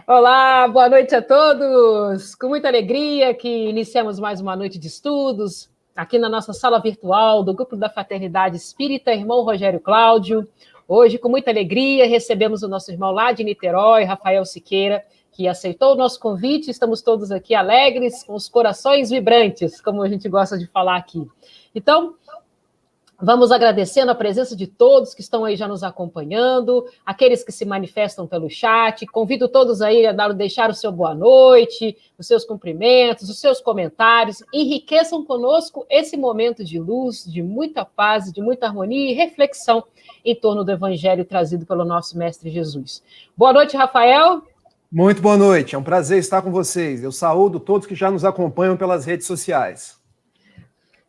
Olá, boa noite a todos. Com muita alegria que iniciamos mais uma noite de estudos aqui na nossa sala virtual do Grupo da Fraternidade Espírita, irmão Rogério Cláudio. Hoje, com muita alegria, recebemos o nosso irmão lá de Niterói, Rafael Siqueira, que aceitou o nosso convite. Estamos todos aqui alegres, com os corações vibrantes, como a gente gosta de falar aqui. Então, vamos agradecendo a presença de todos que estão aí já nos acompanhando, aqueles que se manifestam pelo chat. Convido todos aí a deixar o seu boa noite, os seus cumprimentos, os seus comentários. Enriqueçam conosco esse momento de luz, de muita paz, de muita harmonia e reflexão em torno do Evangelho trazido pelo nosso Mestre Jesus. Boa noite, Rafael. Muito boa noite, é um prazer estar com vocês. Eu saúdo todos que já nos acompanham pelas redes sociais.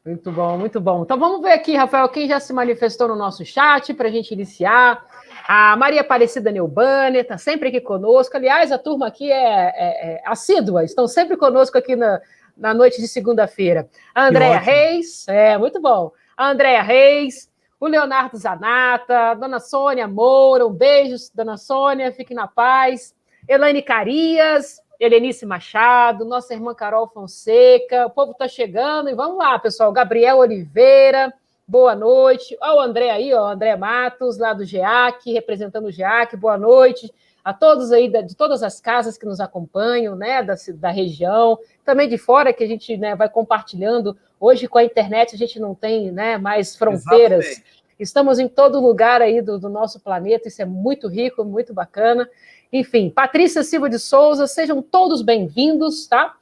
Muito bom, muito bom. Então vamos ver aqui, Rafael, quem já se manifestou no nosso chat para a gente iniciar. A Maria Aparecida Neubane está sempre aqui conosco. Aliás, a turma aqui é assídua, estão sempre conosco aqui na noite de segunda-feira. A Andréa Reis, muito bom. A Andréa Reis, o Leonardo Zanata, a Dona Sônia Moura, um beijo, Dona Sônia, fique na paz. Elaine Carias, Helenice Machado, nossa irmã Carol Fonseca, o povo está chegando, e vamos lá, pessoal, Gabriel Oliveira, boa noite, olha o André aí, ó, André Matos, lá do GEAC, representando o GEAC, boa noite a todos aí de todas as casas que nos acompanham, né, da região, também de fora, que a gente, né, vai compartilhando. Hoje com a internet a gente não tem, né, mais fronteiras. Exatamente. Estamos em todo lugar aí do nosso planeta, isso é muito rico, muito bacana. Enfim, Patrícia Silva de Souza, sejam todos bem-vindos, tá?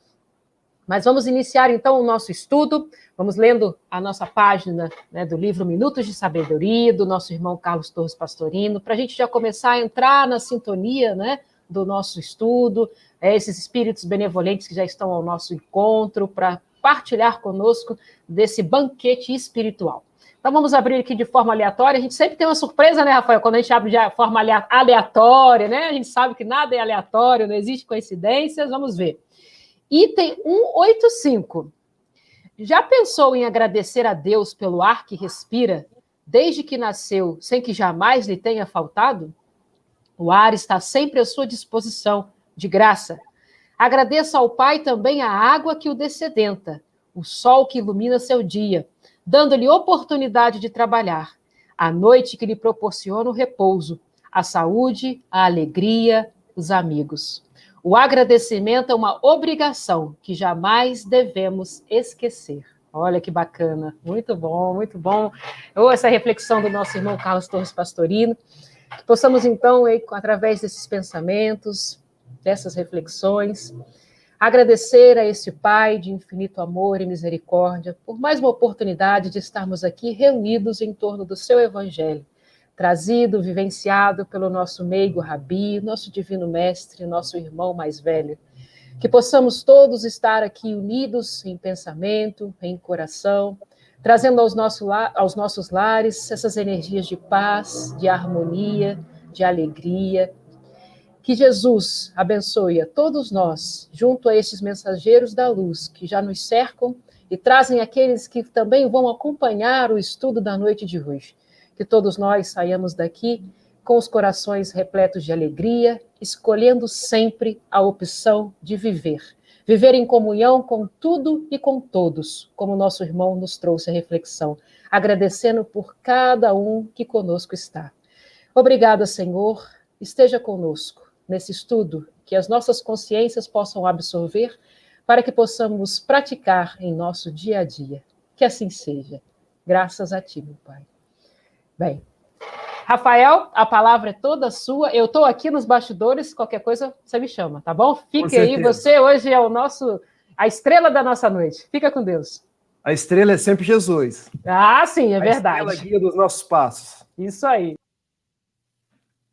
Mas vamos iniciar, então, o nosso estudo. Vamos lendo a nossa página, né, do livro Minutos de Sabedoria, do nosso irmão Carlos Torres Pastorino, para a gente já começar a entrar na sintonia, né, do nosso estudo, esses espíritos benevolentes que já estão ao nosso encontro, para partilhar conosco desse banquete espiritual. Então, vamos abrir aqui de forma aleatória. A gente sempre tem uma surpresa, né, Rafael? Quando a gente abre de forma aleatória, né? A gente sabe que nada é aleatório, não existe coincidências. Vamos ver. Item 185. Já pensou em agradecer a Deus pelo ar que respira, desde que nasceu, sem que jamais lhe tenha faltado? O ar está sempre à sua disposição, de graça. Agradeça ao Pai também a água que o dessedenta, o sol que ilumina seu dia, dando-lhe oportunidade de trabalhar, a noite que lhe proporciona o repouso, a saúde, a alegria, os amigos. O agradecimento é uma obrigação que jamais devemos esquecer. Olha que bacana, muito bom, muito bom. Essa reflexão do nosso irmão Carlos Torres Pastorino, que possamos então, através desses pensamentos, dessas reflexões, agradecer a esse Pai de infinito amor e misericórdia por mais uma oportunidade de estarmos aqui reunidos em torno do seu Evangelho, trazido, vivenciado pelo nosso meigo Rabi, nosso divino mestre, nosso irmão mais velho. Que possamos todos estar aqui unidos em pensamento, em coração, trazendo aos nossos lares essas energias de paz, de harmonia, de alegria. Que Jesus abençoe a todos nós, junto a estes mensageiros da luz que já nos cercam e trazem aqueles que também vão acompanhar o estudo da noite de hoje. Que todos nós saiamos daqui com os corações repletos de alegria, escolhendo sempre a opção de viver. Viver em comunhão com tudo e com todos, como nosso irmão nos trouxe a reflexão, agradecendo por cada um que conosco está. Obrigada, Senhor, esteja conosco nesse estudo, que as nossas consciências possam absorver, para que possamos praticar em nosso dia a dia. Que assim seja. Graças a ti, meu Pai. Bem, Rafael, a palavra é toda sua. Eu estou aqui nos bastidores, qualquer coisa você me chama, tá bom? Fique aí, você hoje é a estrela da nossa noite. Fica com Deus. A estrela é sempre Jesus. Ah, sim, é verdade. A estrela guia dos nossos passos. Isso aí.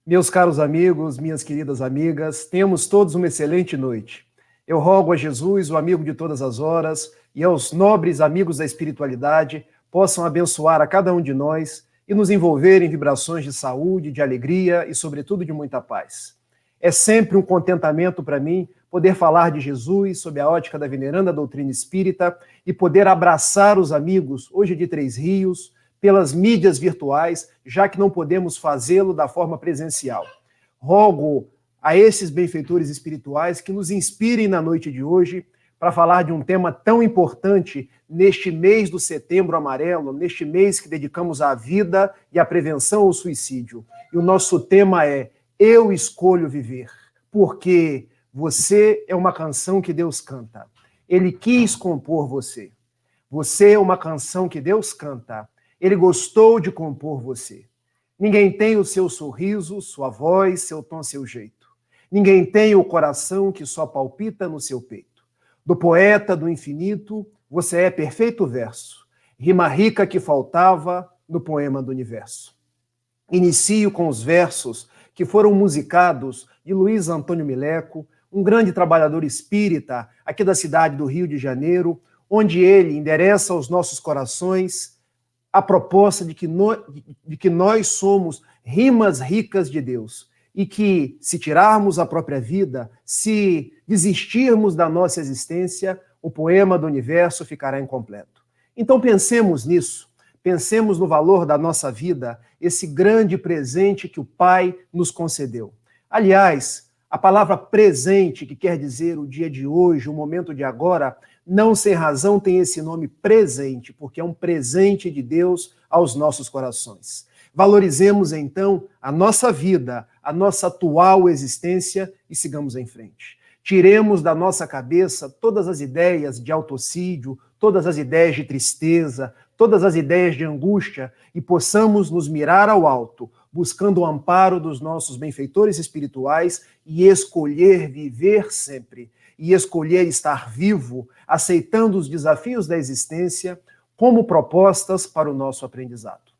Meus caros amigos, minhas queridas amigas, tenhamos todos uma excelente noite. Eu rogo a Jesus, o amigo de todas as horas, e aos nobres amigos da espiritualidade, possam abençoar a cada um de nós e nos envolver em vibrações de saúde, de alegria e, sobretudo, de muita paz. É sempre um contentamento para mim poder falar de Jesus sob a ótica da veneranda doutrina espírita e poder abraçar os amigos, hoje de Três Rios, pelas mídias virtuais, já que não podemos fazê-lo da forma presencial. Rogo a esses benfeitores espirituais que nos inspirem na noite de hoje para falar de um tema tão importante neste mês do Setembro Amarelo, neste mês que dedicamos à vida e à prevenção ao suicídio. E o nosso tema é Eu Escolho Viver, porque você é uma canção que Deus canta. Ele quis compor você. Você é uma canção que Deus canta. Ele gostou de compor você. Ninguém tem o seu sorriso, sua voz, seu tom, seu jeito. Ninguém tem o coração que só palpita no seu peito. Do poeta do infinito, você é perfeito verso, rima rica que faltava no poema do universo. Inicio com os versos que foram musicados de Luiz Antônio Mileco, um grande trabalhador espírita aqui da cidade do Rio de Janeiro, onde ele endereça aos nossos corações a proposta de que nós somos rimas ricas de Deus e que, se tirarmos a própria vida, se desistirmos da nossa existência, o poema do universo ficará incompleto. Então pensemos nisso, pensemos no valor da nossa vida, esse grande presente que o Pai nos concedeu. Aliás, a palavra presente, que quer dizer o dia de hoje, o momento de agora, não sem razão tem esse nome presente, porque é um presente de Deus aos nossos corações. Valorizemos, então, a nossa vida, a nossa atual existência e sigamos em frente. Tiremos da nossa cabeça todas as ideias de autocídio, todas as ideias de tristeza, todas as ideias de angústia e possamos nos mirar ao alto, buscando o amparo dos nossos benfeitores espirituais e escolher viver sempre, e escolher estar vivo, aceitando os desafios da existência como propostas para o nosso aprendizado.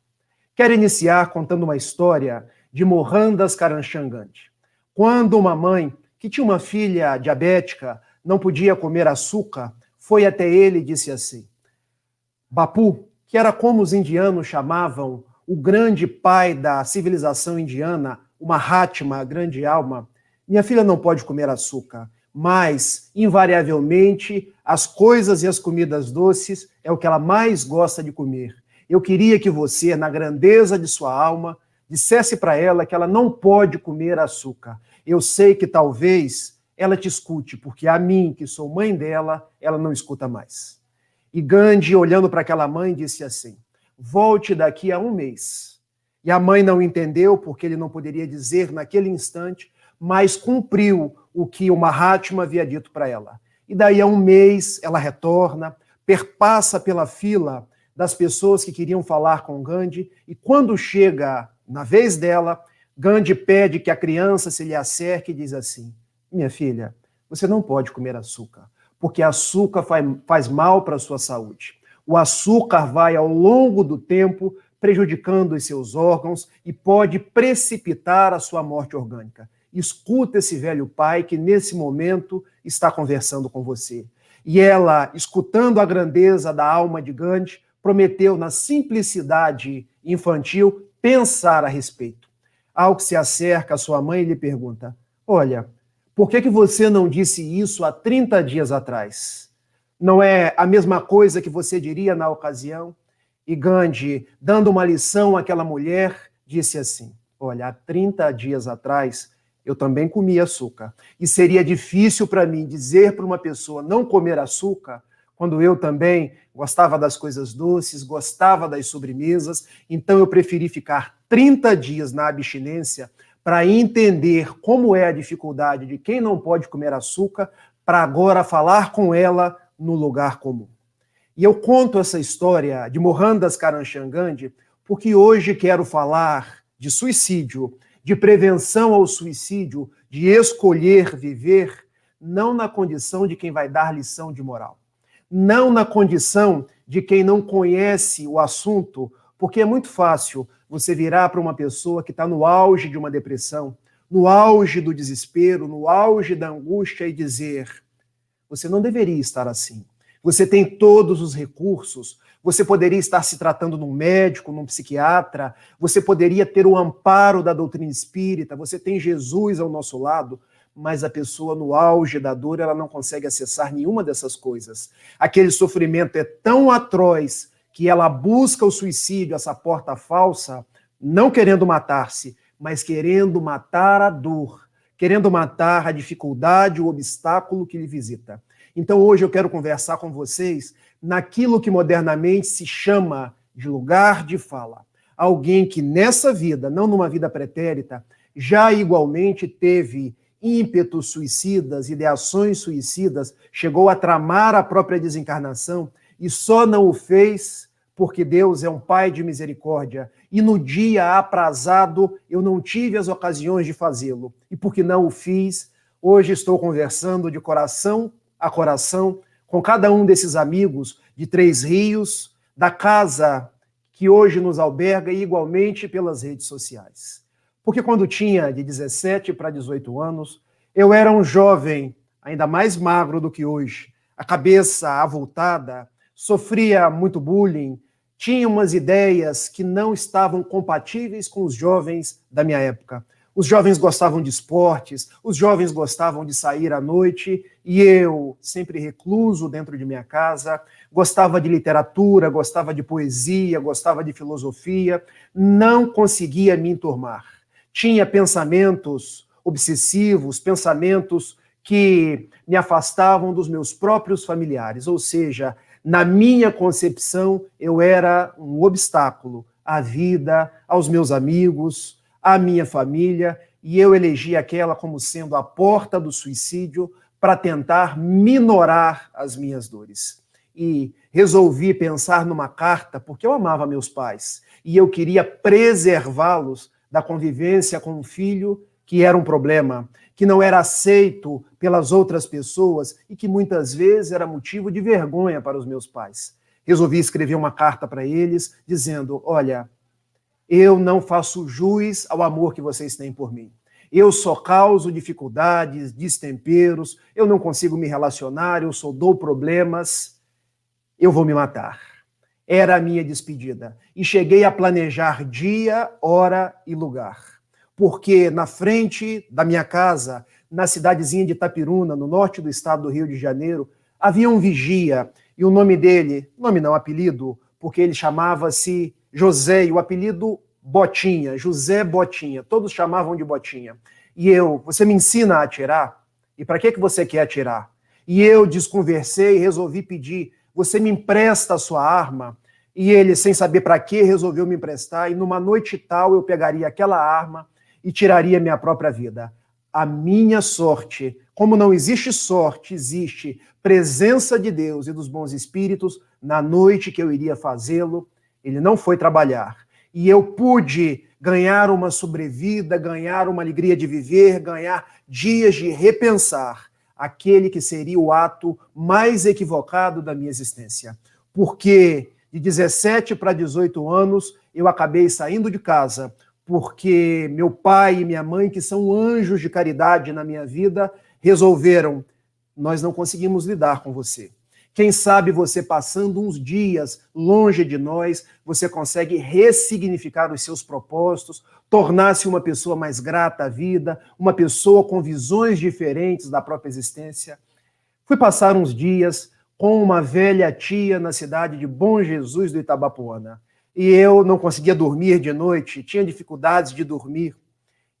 Quero iniciar contando uma história de Mohandas Karamchand Gandhi. Quando uma mãe, que tinha uma filha diabética, não podia comer açúcar, foi até ele e disse assim: Bapu, que era como os indianos chamavam o grande pai da civilização indiana, o Mahatma, a grande alma, minha filha não pode comer açúcar, mas, invariavelmente, as coisas e as comidas doces é o que ela mais gosta de comer. Eu queria que você, na grandeza de sua alma, dissesse para ela que ela não pode comer açúcar. Eu sei que talvez ela te escute, porque a mim, que sou mãe dela, ela não escuta mais. E Gandhi, olhando para aquela mãe, disse assim: volte daqui a um mês. E a mãe não entendeu, porque ele não poderia dizer naquele instante, mas cumpriu o que o Mahatma havia dito para ela. E daí a um mês ela retorna, perpassa pela fila das pessoas que queriam falar com Gandhi, e quando chega na vez dela, Gandhi pede que a criança se lhe acerque e diz assim: minha filha, você não pode comer açúcar, porque açúcar faz mal para a sua saúde. O açúcar vai, ao longo do tempo, prejudicando os seus órgãos e pode precipitar a sua morte orgânica. Escuta esse velho pai que, nesse momento, está conversando com você. E ela, escutando a grandeza da alma de Gandhi, prometeu, na simplicidade infantil, pensar a respeito. Ao que se acerca a sua mãe e lhe pergunta: olha, por que você não disse isso há 30 dias atrás? Não é a mesma coisa que você diria na ocasião? E Gandhi, dando uma lição àquela mulher, disse assim: olha, há 30 dias atrás eu também comia açúcar. E seria difícil para mim dizer para uma pessoa não comer açúcar, quando eu também gostava das coisas doces, gostava das sobremesas. Então eu preferi ficar 30 dias na abstinência para entender como é a dificuldade de quem não pode comer açúcar, para agora falar com ela no lugar comum. E eu conto essa história de Mohandas Karamchand Gandhi porque hoje quero falar de suicídio, de prevenção ao suicídio, de escolher viver, não na condição de quem vai dar lição de moral, não na condição de quem não conhece o assunto, porque é muito fácil você virar para uma pessoa que está no auge de uma depressão, no auge do desespero, no auge da angústia e dizer: você não deveria estar assim. Você tem todos os recursos, você poderia estar se tratando num médico, num psiquiatra, você poderia ter o amparo da doutrina espírita, você tem Jesus ao nosso lado, mas a pessoa no auge da dor, ela não consegue acessar nenhuma dessas coisas. Aquele sofrimento é tão atroz que ela busca o suicídio, essa porta falsa, não querendo matar-se, mas querendo matar a dor, querendo matar a dificuldade, o obstáculo que lhe visita. Então hoje eu quero conversar com vocês naquilo que modernamente se chama de lugar de fala. Alguém que nessa vida, não numa vida pretérita, já igualmente teve ímpetos suicidas, ideações suicidas, chegou a tramar a própria desencarnação e só não o fez porque Deus é um Pai de misericórdia e no dia aprazado eu não tive as ocasiões de fazê-lo. E porque não o fiz, hoje estou conversando de coração a coração com cada um desses amigos de Três Rios, da casa que hoje nos alberga e igualmente pelas redes sociais. Porque quando tinha de 17 para 18 anos, eu era um jovem ainda mais magro do que hoje, a cabeça avultada, sofria muito bullying, tinha umas ideias que não estavam compatíveis com os jovens da minha época. Os jovens gostavam de esportes, os jovens gostavam de sair à noite, e eu, sempre recluso dentro de minha casa, gostava de literatura, gostava de poesia, gostava de filosofia, não conseguia me enturmar. Tinha pensamentos obsessivos, pensamentos que me afastavam dos meus próprios familiares, ou seja, na minha concepção, eu era um obstáculo à vida, aos meus amigos, à minha família, e eu elegi aquela como sendo a porta do suicídio para tentar minorar as minhas dores. E resolvi pensar numa carta, porque eu amava meus pais, e eu queria preservá-los da convivência com um filho que era um problema, que não era aceito pelas outras pessoas e que muitas vezes era motivo de vergonha para os meus pais. Resolvi escrever uma carta para eles, dizendo, olha, eu não faço jus ao amor que vocês têm por mim. Eu só causo dificuldades, destemperos, eu não consigo me relacionar, eu só dou problemas, eu vou me matar. Era a minha despedida. E cheguei a planejar dia, hora e lugar. Porque na frente da minha casa, na cidadezinha de Itapiruna, no norte do estado do Rio de Janeiro, havia um vigia, e o nome dele, nome não, apelido, porque ele chamava-se José, e o apelido Botinha, José Botinha, todos chamavam de Botinha. E eu, você me ensina a atirar? E para que você quer atirar? E eu desconversei e resolvi pedir, você me empresta a sua arma? E ele, sem saber para que, resolveu me emprestar, e numa noite tal eu pegaria aquela arma e tiraria minha própria vida. A minha sorte, como não existe sorte, existe presença de Deus e dos bons espíritos, na noite que eu iria fazê-lo, ele não foi trabalhar. E eu pude ganhar uma sobrevida, ganhar uma alegria de viver, ganhar dias de repensar aquele que seria o ato mais equivocado da minha existência. Porque de 17 para 18 anos, eu acabei saindo de casa, porque meu pai e minha mãe, que são anjos de caridade na minha vida, resolveram, nós não conseguimos lidar com você. Quem sabe você passando uns dias longe de nós, você consegue ressignificar os seus propósitos, tornar-se uma pessoa mais grata à vida, uma pessoa com visões diferentes da própria existência. Fui passar uns dias com uma velha tia na cidade de Bom Jesus do Itabapoana. E eu não conseguia dormir de noite, tinha dificuldades de dormir.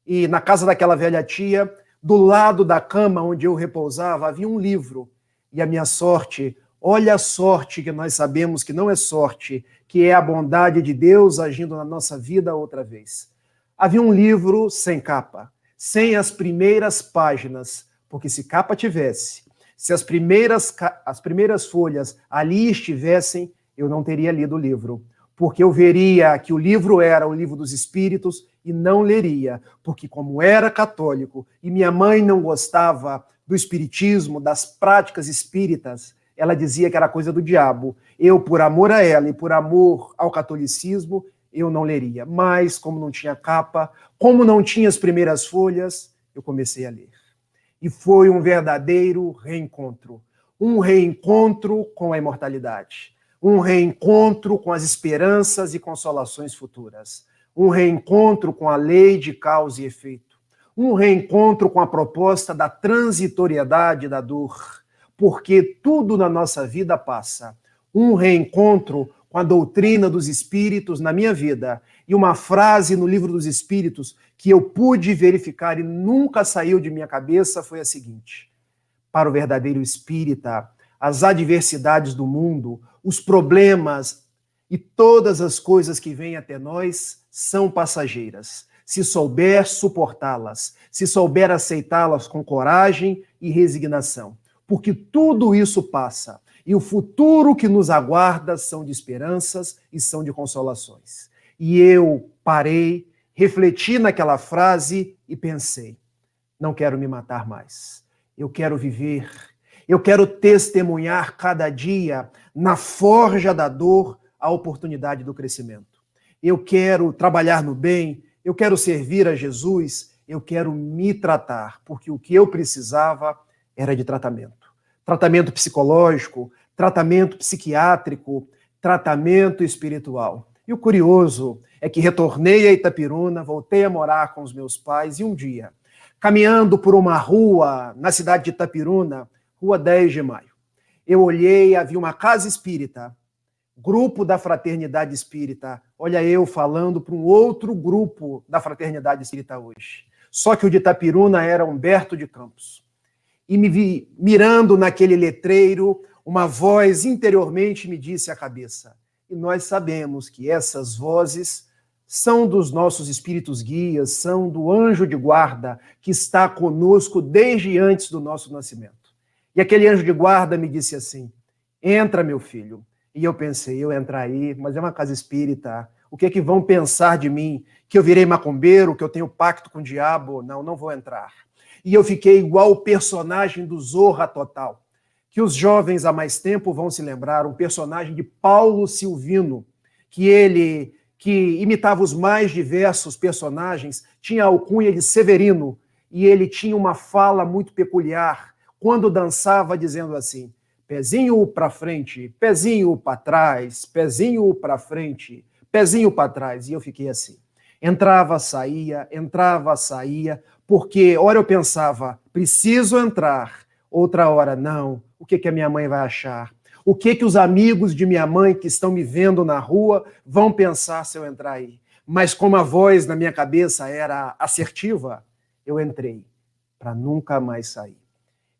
E na casa daquela velha tia, do lado da cama onde eu repousava, havia um livro. E a minha sorte, olha a sorte que nós sabemos que não é sorte, que é a bondade de Deus agindo na nossa vida outra vez. Havia um livro sem capa, sem as primeiras páginas, porque se capa tivesse, se as primeiras folhas ali estivessem, eu não teria lido o livro. Porque eu veria que o livro era o livro dos espíritos e não leria, porque como era católico e minha mãe não gostava do espiritismo, das práticas espíritas, ela dizia que era coisa do diabo. Eu, por amor a ela e por amor ao catolicismo, eu não leria. Mas, como não tinha capa, como não tinha as primeiras folhas, eu comecei a ler. E foi um verdadeiro reencontro. Um reencontro com a imortalidade. Um reencontro com as esperanças e consolações futuras. Um reencontro com a lei de causa e efeito. Um reencontro com a proposta da transitoriedade da dor. Porque tudo na nossa vida passa. Um reencontro com a doutrina dos Espíritos na minha vida. E uma frase no Livro dos Espíritos que eu pude verificar e nunca saiu de minha cabeça foi a seguinte: para o verdadeiro espírita, as adversidades do mundo, os problemas e todas as coisas que vêm até nós são passageiras. Se souber suportá-las, se souber aceitá-las com coragem e resignação, porque tudo isso passa e o futuro que nos aguarda são de esperanças e são de consolações. E eu parei, refleti naquela frase e pensei: não quero me matar mais. Eu quero viver, eu quero testemunhar cada dia, na forja da dor, a oportunidade do crescimento. Eu quero trabalhar no bem, eu quero servir a Jesus, eu quero me tratar, porque o que eu precisava era de tratamento. Tratamento psicológico, tratamento psiquiátrico, tratamento espiritual. E o curioso é que retornei a Itapiruna, voltei a morar com os meus pais e um dia, caminhando por uma rua na cidade de Itapiruna, Rua 10 de Maio, eu olhei, havia uma casa espírita, grupo da Fraternidade Espírita. Olha eu falando para um outro grupo da Fraternidade Espírita hoje. Só que o de Itapiruna era Humberto de Campos. E me vi mirando naquele letreiro, uma voz interiormente me disse à cabeça: e nós sabemos que essas vozes são dos nossos espíritos guias, são do anjo de guarda que está conosco desde antes do nosso nascimento. E aquele anjo de guarda me disse assim: entra, meu filho. E eu pensei: eu entrar aí, mas é uma casa espírita, o que é que vão pensar de mim? Que eu virei macumbeiro, que eu tenho pacto com o diabo? Não, não vou entrar. E eu fiquei igual o personagem do Zorra Total, que os jovens há mais tempo vão se lembrar, um personagem de Paulo Silvino, que imitava os mais diversos personagens, tinha a alcunha de Severino, e ele tinha uma fala muito peculiar, quando dançava dizendo assim: pezinho para frente, pezinho para trás, pezinho para frente, pezinho para trás. E eu fiquei assim. Entrava, saía, porque hora eu pensava: preciso entrar, outra hora não, o que a minha mãe vai achar? O que os amigos de minha mãe que estão me vendo na rua vão pensar se eu entrar aí? Mas como a voz na minha cabeça era assertiva, eu entrei, para nunca mais sair.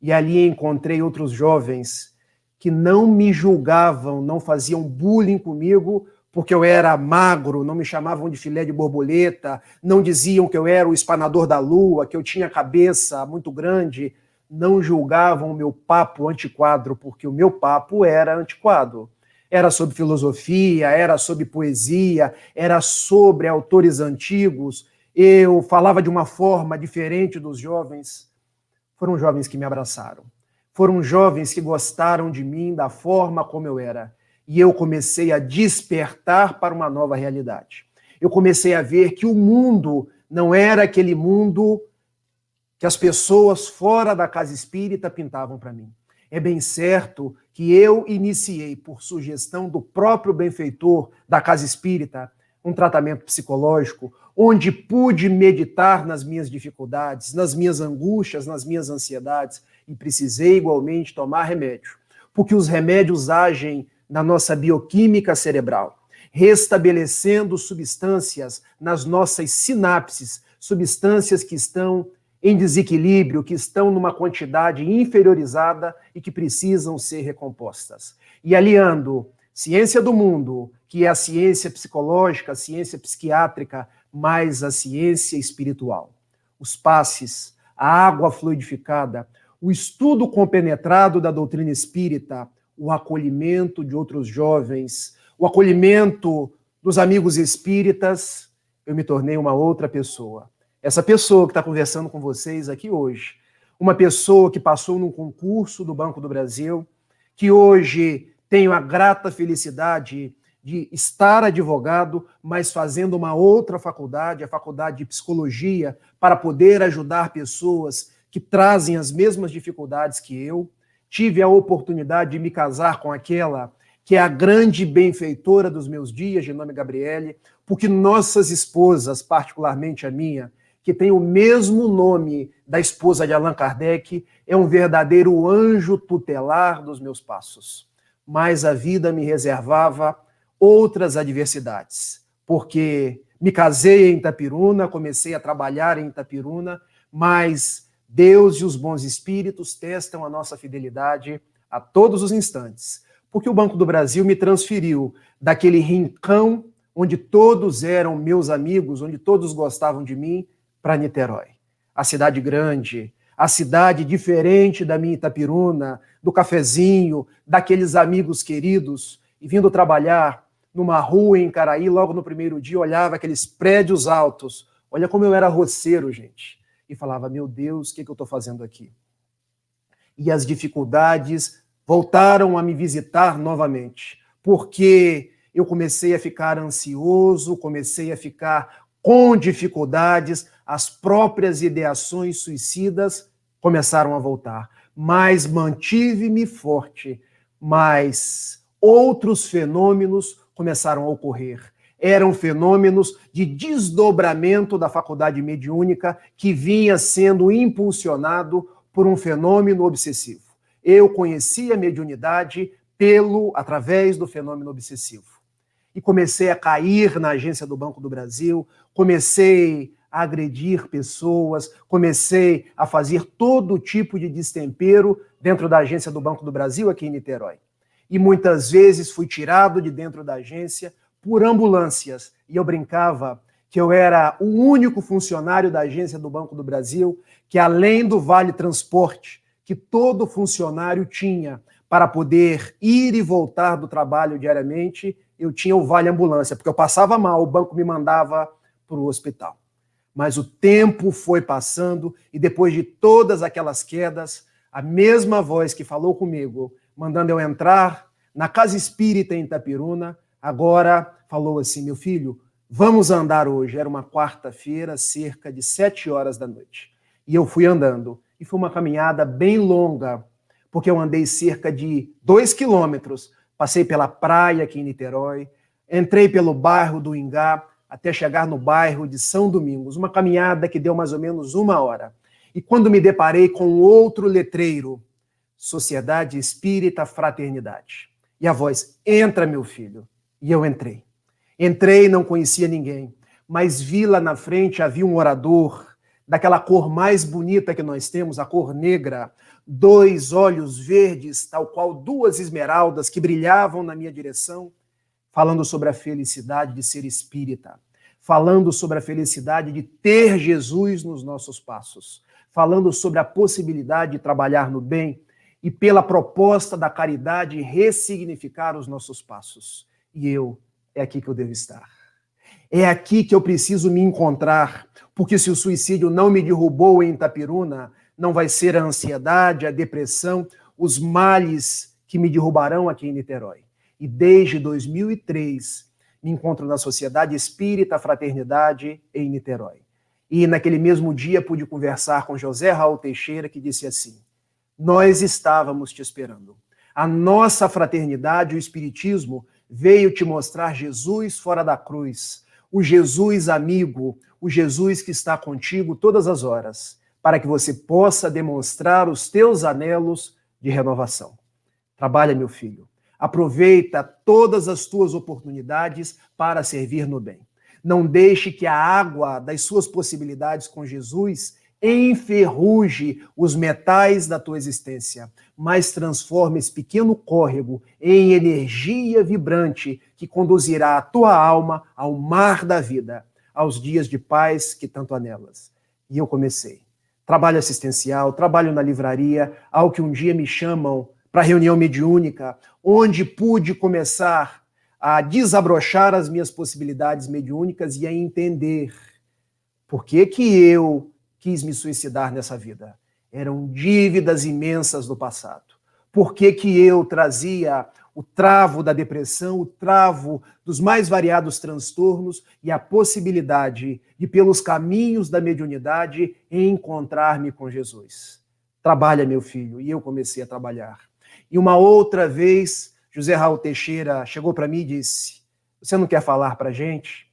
E ali encontrei outros jovens que não me julgavam, não faziam bullying comigo, porque eu era magro, não me chamavam de filé de borboleta, não diziam que eu era o espanador da lua, que eu tinha cabeça muito grande, não julgavam o meu papo antiquado, porque o meu papo era antiquado. Era sobre filosofia, era sobre poesia, era sobre autores antigos. Eu falava de uma forma diferente dos jovens. Foram jovens que me abraçaram. Foram jovens que gostaram de mim da forma como eu era. E eu comecei a despertar para uma nova realidade. Eu comecei a ver que o mundo não era aquele mundo que as pessoas fora da casa espírita pintavam para mim. É bem certo que eu iniciei, por sugestão do próprio benfeitor da casa espírita, um tratamento psicológico, onde pude meditar nas minhas dificuldades, nas minhas angústias, nas minhas ansiedades, e precisei igualmente tomar remédio, porque os remédios agem na nossa bioquímica cerebral, restabelecendo substâncias nas nossas sinapses, substâncias que estão em desequilíbrio, que estão numa quantidade inferiorizada e que precisam ser recompostas. E aliando ciência do mundo, que é a ciência psicológica, a ciência psiquiátrica, mais a ciência espiritual. Os passes, a água fluidificada, o estudo compenetrado da doutrina espírita, o acolhimento de outros jovens, o acolhimento dos amigos espíritas, eu me tornei uma outra pessoa. Essa pessoa que está conversando com vocês aqui hoje, uma pessoa que passou num concurso do Banco do Brasil, que hoje tenho a grata felicidade de estar advogado, mas fazendo uma outra faculdade, a faculdade de psicologia, para poder ajudar pessoas que trazem as mesmas dificuldades que eu. Tive a oportunidade de me casar com aquela que é a grande benfeitora dos meus dias, de nome Gabriele, porque nossas esposas, particularmente a minha, que tem o mesmo nome da esposa de Allan Kardec, é um verdadeiro anjo tutelar dos meus passos. Mas a vida me reservava outras adversidades, porque me casei em Itapiruna, comecei a trabalhar em Itapiruna, mas Deus e os bons espíritos testam a nossa fidelidade a todos os instantes, porque o Banco do Brasil me transferiu daquele rincão onde todos eram meus amigos, onde todos gostavam de mim, para Niterói. A cidade grande, a cidade diferente da minha Itapiruna, do cafezinho, daqueles amigos queridos, e vindo trabalhar numa rua em Caraí, logo no primeiro dia, olhava aqueles prédios altos, olha como eu era roceiro, gente, e falava, meu Deus, o que eu estou fazendo aqui? E as dificuldades voltaram a me visitar novamente, porque eu comecei a ficar ansioso, comecei a ficar com dificuldades, as próprias ideações suicidas começaram a voltar. Mas mantive-me forte, mas outros fenômenos começaram a ocorrer. Eram fenômenos de desdobramento da faculdade mediúnica que vinha sendo impulsionado por um fenômeno obsessivo. Eu conheci a mediunidade através do fenômeno obsessivo. E comecei a cair na agência do Banco do Brasil, comecei a agredir pessoas, comecei a fazer todo tipo de destempero dentro da agência do Banco do Brasil aqui em Niterói. E muitas vezes fui tirado de dentro da agência por ambulâncias. E eu brincava que eu era o único funcionário da agência do Banco do Brasil que, além do Vale Transporte, que todo funcionário tinha para poder ir e voltar do trabalho diariamente, eu tinha o Vale Ambulância, porque eu passava mal, o banco me mandava para o hospital. Mas o tempo foi passando e depois de todas aquelas quedas, a mesma voz que falou comigo, mandando eu entrar na Casa Espírita em Itapiruna, agora falou assim, meu filho, vamos andar hoje. Era uma quarta-feira, cerca de 7 horas da noite. E eu fui andando. E foi uma caminhada bem longa, porque eu andei cerca de 2 quilômetros. Passei pela praia aqui em Niterói, entrei pelo bairro do Ingá, até chegar no bairro de São Domingos. Uma caminhada que deu mais ou menos 1 hora. E quando me deparei com outro letreiro, Sociedade Espírita Fraternidade. E a voz, entra, meu filho. E eu entrei. Entrei, não conhecia ninguém, mas vi lá na frente, havia um orador, daquela cor mais bonita que nós temos, a cor negra, 2 olhos verdes, tal qual 2 esmeraldas que brilhavam na minha direção, falando sobre a felicidade de ser espírita, falando sobre a felicidade de ter Jesus nos nossos passos, falando sobre a possibilidade de trabalhar no bem e pela proposta da caridade ressignificar os nossos passos. E é aqui que eu devo estar. É aqui que eu preciso me encontrar, porque se o suicídio não me derrubou em Itapiruna, não vai ser a ansiedade, a depressão, os males que me derrubarão aqui em Niterói. E desde 2003, me encontro na Sociedade Espírita Fraternidade em Niterói. E naquele mesmo dia pude conversar com José Raul Teixeira, que disse assim, nós estávamos te esperando. A nossa fraternidade, o Espiritismo, veio te mostrar Jesus fora da cruz, o Jesus amigo, o Jesus que está contigo todas as horas, para que você possa demonstrar os teus anelos de renovação. Trabalha, meu filho. Aproveita todas as tuas oportunidades para servir no bem. Não deixe que a água das suas possibilidades com Jesus enferruje os metais da tua existência, mas transforme esse pequeno córrego em energia vibrante que conduzirá a tua alma ao mar da vida, aos dias de paz que tanto anelas. E eu comecei. Trabalho assistencial, trabalho na livraria, ao que um dia me chamam para reunião mediúnica, onde pude começar a desabrochar as minhas possibilidades mediúnicas e a entender por que eu quis me suicidar nessa vida. Eram dívidas imensas do passado. Por que eu trazia o travo da depressão, o travo dos mais variados transtornos e a possibilidade de, pelos caminhos da mediunidade, encontrar-me com Jesus. Trabalha, meu filho. E eu comecei a trabalhar. E uma outra vez, José Raul Teixeira chegou para mim e disse, você não quer falar para a gente?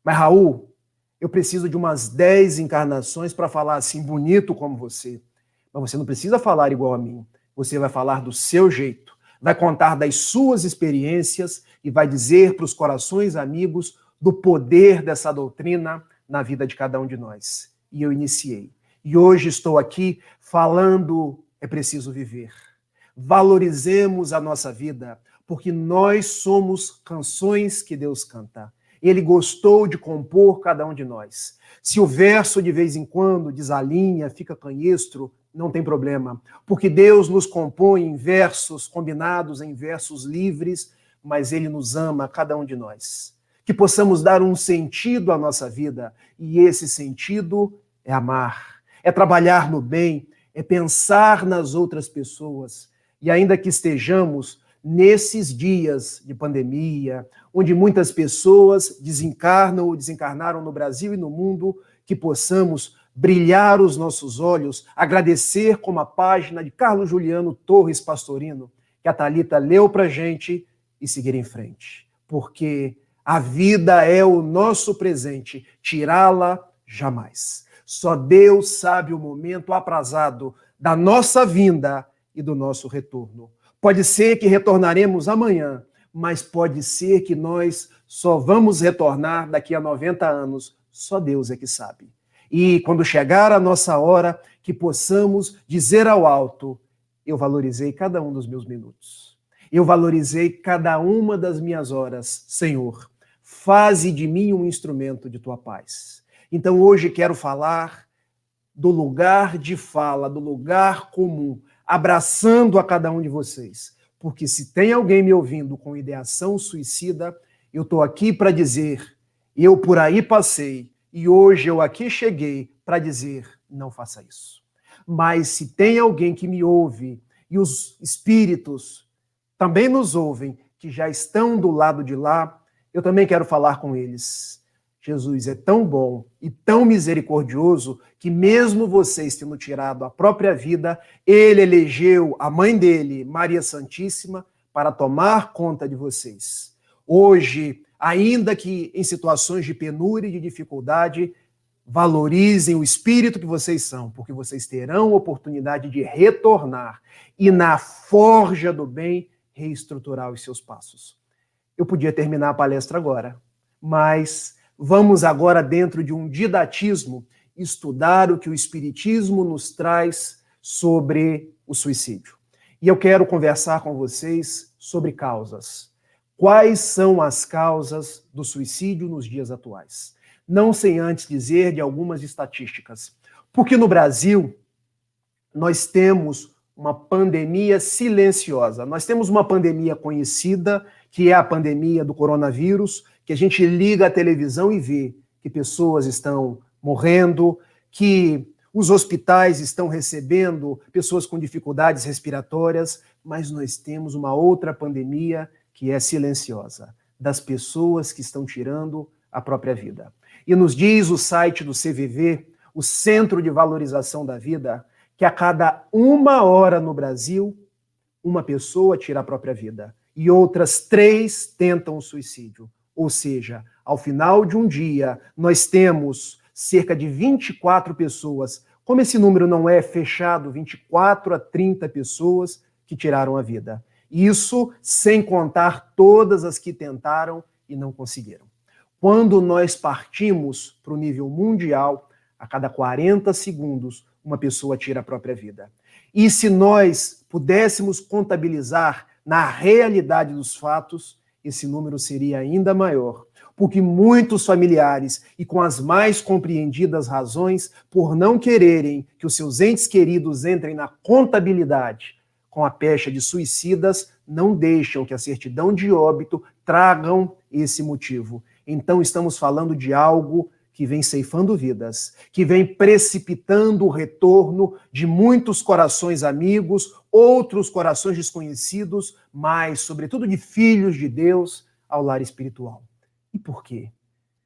Mas, Raul, eu preciso de umas 10 encarnações para falar assim bonito como você. Mas você não precisa falar igual a mim. Você vai falar do seu jeito. vai contar das suas experiências e vai dizer para os corações amigos do poder dessa doutrina na vida de cada um de nós. E eu iniciei. E hoje estou aqui falando, é preciso viver. Valorizemos a nossa vida, porque nós somos canções que Deus canta. Ele gostou de compor cada um de nós. Se o verso de vez em quando desalinha, fica canhestro, não tem problema, porque Deus nos compõe em versos combinados, em versos livres, mas Ele nos ama, cada um de nós. Que possamos dar um sentido à nossa vida, e esse sentido é amar, é trabalhar no bem, é pensar nas outras pessoas. E ainda que estejamos nesses dias de pandemia, onde muitas pessoas desencarnam ou desencarnaram no Brasil e no mundo, que possamos brilhar os nossos olhos, agradecer como a página de Carlos Juliano Torres Pastorino, que a Thalita leu para a gente, e seguir em frente. Porque a vida é o nosso presente, tirá-la jamais. Só Deus sabe o momento aprazado da nossa vinda e do nosso retorno. Pode ser que retornaremos amanhã, mas pode ser que nós só vamos retornar daqui a 90 anos. Só Deus é que sabe. E quando chegar a nossa hora, que possamos dizer ao alto: eu valorizei cada um dos meus minutos. Eu valorizei cada uma das minhas horas. Senhor, faze de mim um instrumento de tua paz. Então hoje quero falar do lugar de fala, do lugar comum, abraçando a cada um de vocês. Porque se tem alguém me ouvindo com ideação suicida, eu estou aqui para dizer: eu por aí passei, e hoje eu aqui cheguei para dizer: não faça isso. Mas se tem alguém que me ouve, e os espíritos também nos ouvem, que já estão do lado de lá, eu também quero falar com eles. Jesus é tão bom e tão misericordioso que mesmo vocês tendo tirado a própria vida, ele elegeu a mãe dele, Maria Santíssima, para tomar conta de vocês. Hoje, ainda que em situações de penúria e de dificuldade, valorizem o espírito que vocês são, porque vocês terão oportunidade de retornar e na forja do bem reestruturar os seus passos. Eu podia terminar a palestra agora, mas vamos agora, dentro de um didatismo, estudar o que o Espiritismo nos traz sobre o suicídio. E eu quero conversar com vocês sobre causas. Quais são as causas do suicídio nos dias atuais? Não sem antes dizer de algumas estatísticas. Porque no Brasil, nós temos uma pandemia silenciosa. Nós temos uma pandemia conhecida, que é a pandemia do coronavírus, que a gente liga a televisão e vê que pessoas estão morrendo, que os hospitais estão recebendo pessoas com dificuldades respiratórias, mas nós temos uma outra pandemia que é silenciosa, das pessoas que estão tirando a própria vida. E nos diz o site do CVV, o Centro de Valorização da Vida, que a cada 1 hora no Brasil, uma pessoa tira a própria vida e outras 3 tentam o suicídio. Ou seja, ao final de um dia, nós temos cerca de 24 pessoas, como esse número não é fechado, 24 a 30 pessoas que tiraram a vida. Isso sem contar todas as que tentaram e não conseguiram. Quando nós partimos para o nível mundial, a cada 40 segundos, uma pessoa tira a própria vida. E se nós pudéssemos contabilizar na realidade dos fatos, esse número seria ainda maior, porque muitos familiares, e com as mais compreendidas razões, por não quererem que os seus entes queridos entrem na contabilidade com a pecha de suicidas, não deixam que a certidão de óbito tragam esse motivo. Então estamos falando de algo que vem ceifando vidas, que vem precipitando o retorno de muitos corações amigos, outros corações desconhecidos, mas, sobretudo, de filhos de Deus ao lar espiritual. E por quê?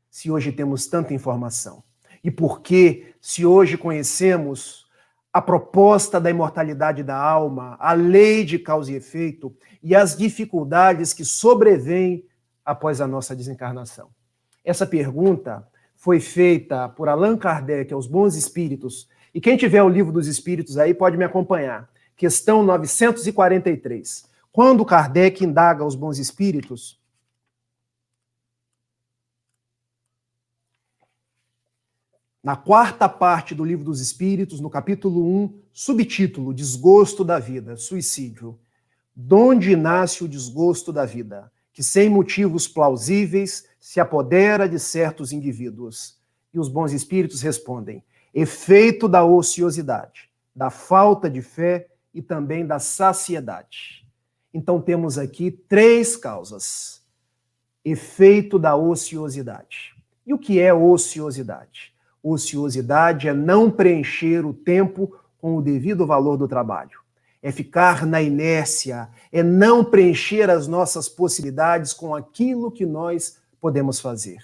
Se hoje temos tanta informação. E por quê? Se hoje conhecemos a proposta da imortalidade da alma, a lei de causa e efeito e as dificuldades que sobrevêm após a nossa desencarnação. Essa pergunta foi feita por Allan Kardec aos bons espíritos, e quem tiver o Livro dos Espíritos aí pode me acompanhar. Questão 943. Quando Kardec indaga os bons espíritos, na quarta parte do Livro dos Espíritos, no capítulo 1, subtítulo, Desgosto da Vida, Suicídio. Donde nasce o desgosto da vida, que sem motivos plausíveis se apodera de certos indivíduos? E os bons espíritos respondem: efeito da ociosidade, da falta de fé e também da saciedade. Então temos aqui 3 causas. Efeito da ociosidade. E o que é ociosidade? Ociosidade é não preencher o tempo com o devido valor do trabalho. É ficar na inércia, é não preencher as nossas possibilidades com aquilo que nós podemos fazer.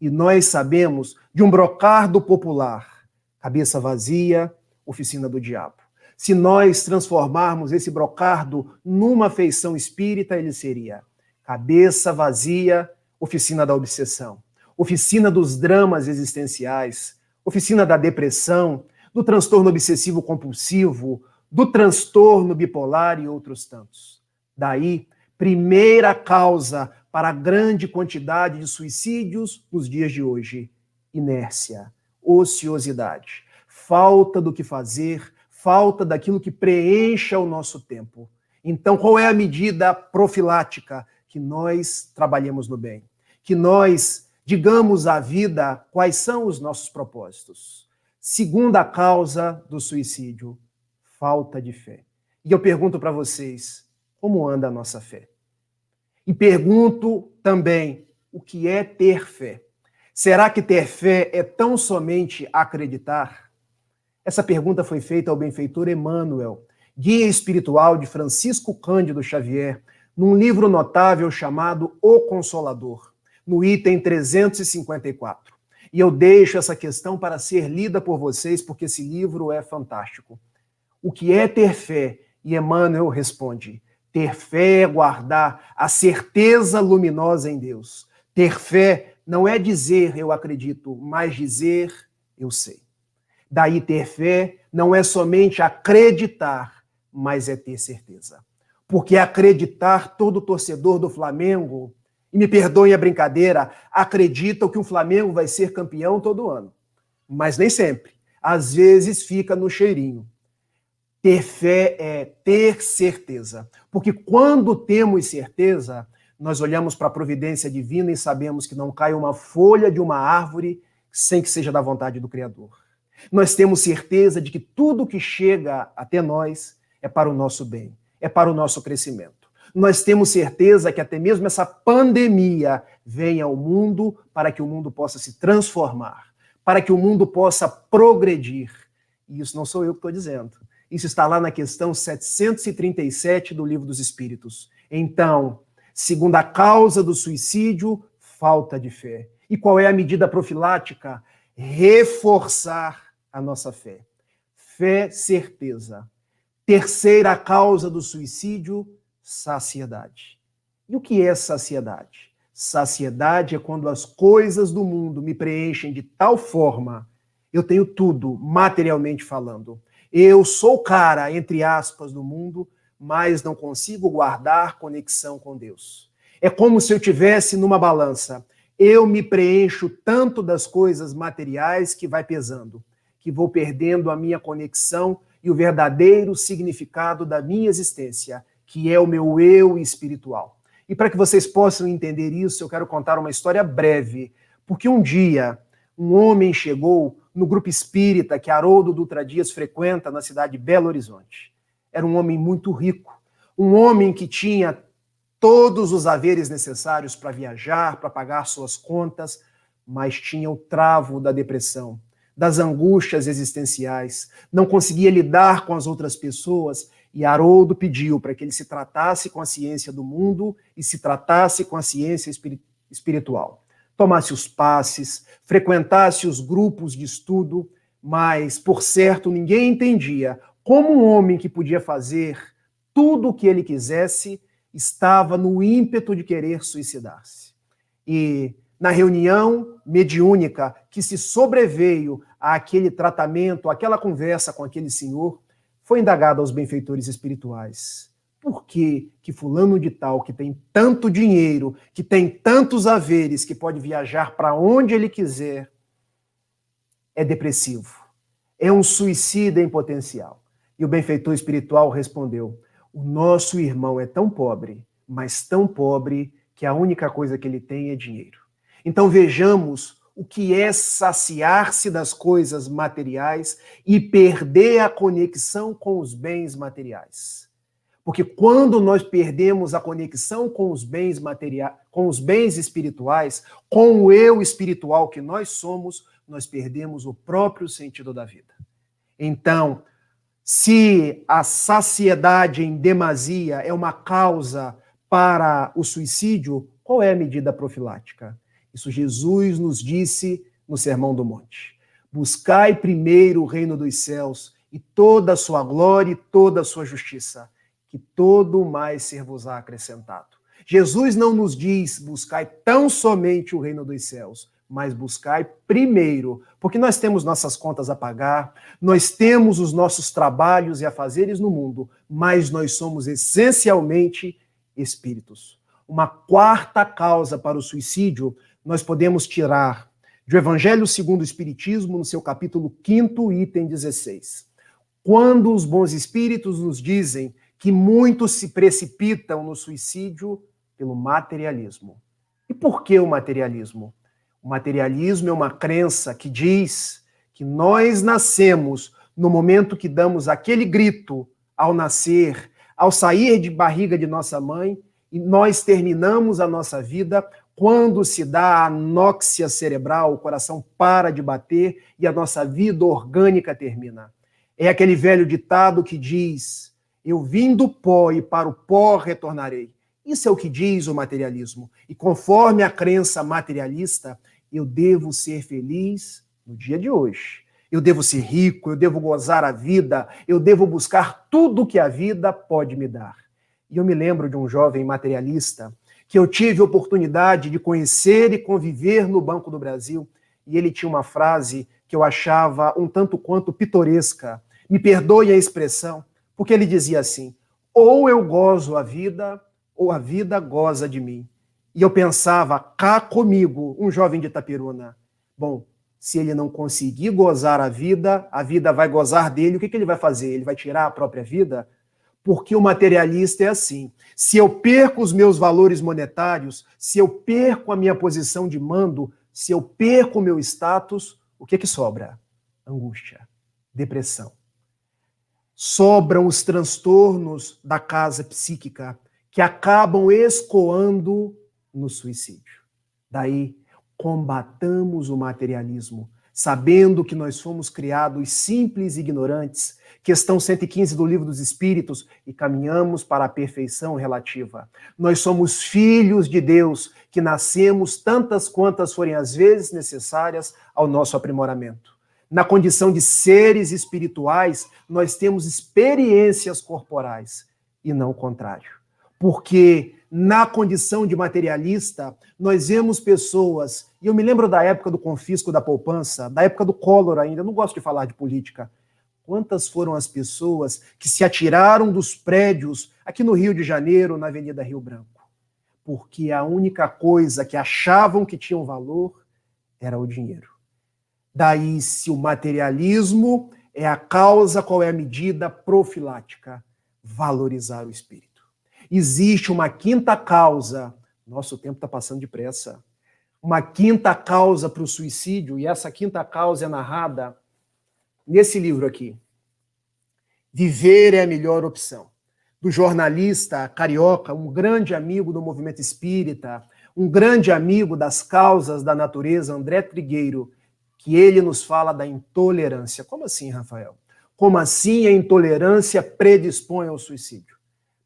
E nós sabemos de um brocardo popular: cabeça vazia, oficina do diabo. Se nós transformarmos esse brocardo numa feição espírita, ele seria cabeça vazia, oficina da obsessão, oficina dos dramas existenciais, oficina da depressão, do transtorno obsessivo-compulsivo, do transtorno bipolar e outros tantos. Daí, primeira causa para a grande quantidade de suicídios nos dias de hoje: inércia, ociosidade, falta do que fazer, falta daquilo que preencha o nosso tempo. Então, qual é a medida profilática? Que nós trabalhemos no bem, que nós digamos à vida quais são os nossos propósitos. Segunda causa do suicídio: falta de fé. E eu pergunto para vocês, como anda a nossa fé? E pergunto também, o que é ter fé? Será que ter fé é tão somente acreditar? Essa pergunta foi feita ao benfeitor Emmanuel, guia espiritual de Francisco Cândido Xavier, num livro notável chamado O Consolador, no item 354. E eu deixo essa questão para ser lida por vocês, porque esse livro é fantástico. O que é ter fé? E Emmanuel responde: ter fé é guardar a certeza luminosa em Deus. Ter fé não é dizer eu acredito, mas dizer eu sei. Daí ter fé não é somente acreditar, mas é ter certeza. Porque acreditar, todo torcedor do Flamengo, e me perdoem a brincadeira, acredita que o Flamengo vai ser campeão todo ano. Mas nem sempre. Às vezes fica no cheirinho. Ter fé é ter certeza. Porque quando temos certeza, nós olhamos para a providência divina e sabemos que não cai uma folha de uma árvore sem que seja da vontade do Criador. Nós temos certeza de que tudo que chega até nós é para o nosso bem, é para o nosso crescimento. Nós temos certeza que até mesmo essa pandemia vem ao mundo para que o mundo possa se transformar, para que o mundo possa progredir. E isso não sou eu que estou dizendo. Isso está lá na questão 737 do Livro dos Espíritos. Então, segunda causa do suicídio, falta de fé. E qual é a medida profilática? Reforçar a nossa fé. Fé, certeza. Terceira causa do suicídio, saciedade. E o que é saciedade? Saciedade é quando as coisas do mundo me preenchem de tal forma, eu tenho tudo, materialmente falando. Eu sou o cara, entre aspas, do mundo, mas não consigo guardar conexão com Deus. É como se eu tivesse numa balança. Eu me preencho tanto das coisas materiais que vai pesando, que vou perdendo a minha conexão e o verdadeiro significado da minha existência, que é o meu eu espiritual. E para que vocês possam entender isso, eu quero contar uma história breve, porque um dia um homem chegou no grupo espírita que Haroldo Dutra Dias frequenta na cidade de Belo Horizonte. Era um homem muito rico, um homem que tinha todos os haveres necessários para viajar, para pagar suas contas, mas tinha o travo da depressão, das angústias existenciais, não conseguia lidar com as outras pessoas, e Haroldo pediu para que ele se tratasse com a ciência do mundo e se tratasse com a ciência espiritual. Tomasse os passes, frequentasse os grupos de estudo, mas, por certo, ninguém entendia como um homem que podia fazer tudo o que ele quisesse estava no ímpeto de querer suicidar-se. E na reunião mediúnica que se sobreveio àquele tratamento, àquela conversa com aquele senhor, foi indagado aos benfeitores espirituais: por que fulano de tal, que tem tanto dinheiro, que tem tantos haveres, que pode viajar para onde ele quiser, é depressivo? É um suicida em potencial. E o benfeitor espiritual respondeu: o nosso irmão é tão pobre, mas tão pobre, que a única coisa que ele tem é dinheiro. Então vejamos o que é saciar-se das coisas materiais e perder a conexão com os bens materiais. Porque quando nós perdemos a conexão com os bens materiais, com os bens espirituais, com o eu espiritual que nós somos, nós perdemos o próprio sentido da vida. Então, se a saciedade em demasia é uma causa para o suicídio, qual é a medida profilática? Isso Jesus nos disse no Sermão do Monte. Buscai primeiro o reino dos céus e toda a sua glória e toda a sua justiça, que todo o mais ser-vos-á acrescentado. Jesus não nos diz buscai tão somente o reino dos céus, mas buscai primeiro, porque nós temos nossas contas a pagar, nós temos os nossos trabalhos e afazeres no mundo, mas nós somos essencialmente espíritos. Uma quarta causa para o suicídio nós podemos tirar do Evangelho segundo o Espiritismo, no seu capítulo 5º, item 16. Quando os bons espíritos nos dizem que muitos se precipitam no suicídio pelo materialismo. E por que o materialismo? O materialismo é uma crença que diz que nós nascemos no momento que damos aquele grito ao nascer, ao sair de barriga de nossa mãe, e nós terminamos a nossa vida quando se dá a anóxia cerebral, o coração para de bater e a nossa vida orgânica termina. É aquele velho ditado que diz: eu vim do pó e para o pó retornarei. Isso é o que diz o materialismo. E conforme a crença materialista, eu devo ser feliz no dia de hoje. Eu devo ser rico, eu devo gozar a vida, eu devo buscar tudo que a vida pode me dar. E eu me lembro de um jovem materialista que eu tive a oportunidade de conhecer e conviver no Banco do Brasil, e ele tinha uma frase que eu achava um tanto quanto pitoresca. Me perdoe a expressão, porque ele dizia assim: ou eu gozo a vida, ou a vida goza de mim. E eu pensava, cá comigo, um jovem de Itaperuna, bom, se ele não conseguir gozar a vida vai gozar dele, o que ele vai fazer? Ele vai tirar a própria vida? Porque o materialista é assim. Se eu perco os meus valores monetários, se eu perco a minha posição de mando, se eu perco o meu status, o que sobra? Angústia, depressão. Sobram os transtornos da casa psíquica que acabam escoando no suicídio. Daí, combatamos o materialismo, sabendo que nós fomos criados simples e ignorantes, questão 115 do Livro dos Espíritos, e caminhamos para a perfeição relativa. Nós somos filhos de Deus, que nascemos tantas quantas forem as vezes necessárias ao nosso aprimoramento. Na condição de seres espirituais, nós temos experiências corporais, e não o contrário. Porque na condição de materialista, nós vemos pessoas, e eu me lembro da época do confisco da poupança, da época do Collor ainda, eu não gosto de falar de política. Quantas foram as pessoas que se atiraram dos prédios aqui no Rio de Janeiro, na Avenida Rio Branco? Porque a única coisa que achavam que tinham valor era o dinheiro. Daí, se o materialismo é a causa, qual é a medida profilática? Valorizar o espírito. Existe uma quinta causa, nosso tempo está passando depressa, uma quinta causa para o suicídio, e essa quinta causa é narrada nesse livro aqui. Viver é a melhor opção. Do jornalista carioca, um grande amigo do movimento espírita, um grande amigo das causas da natureza, André Trigueiro, que ele nos fala da intolerância. Como assim, Rafael? Como assim a intolerância predispõe ao suicídio?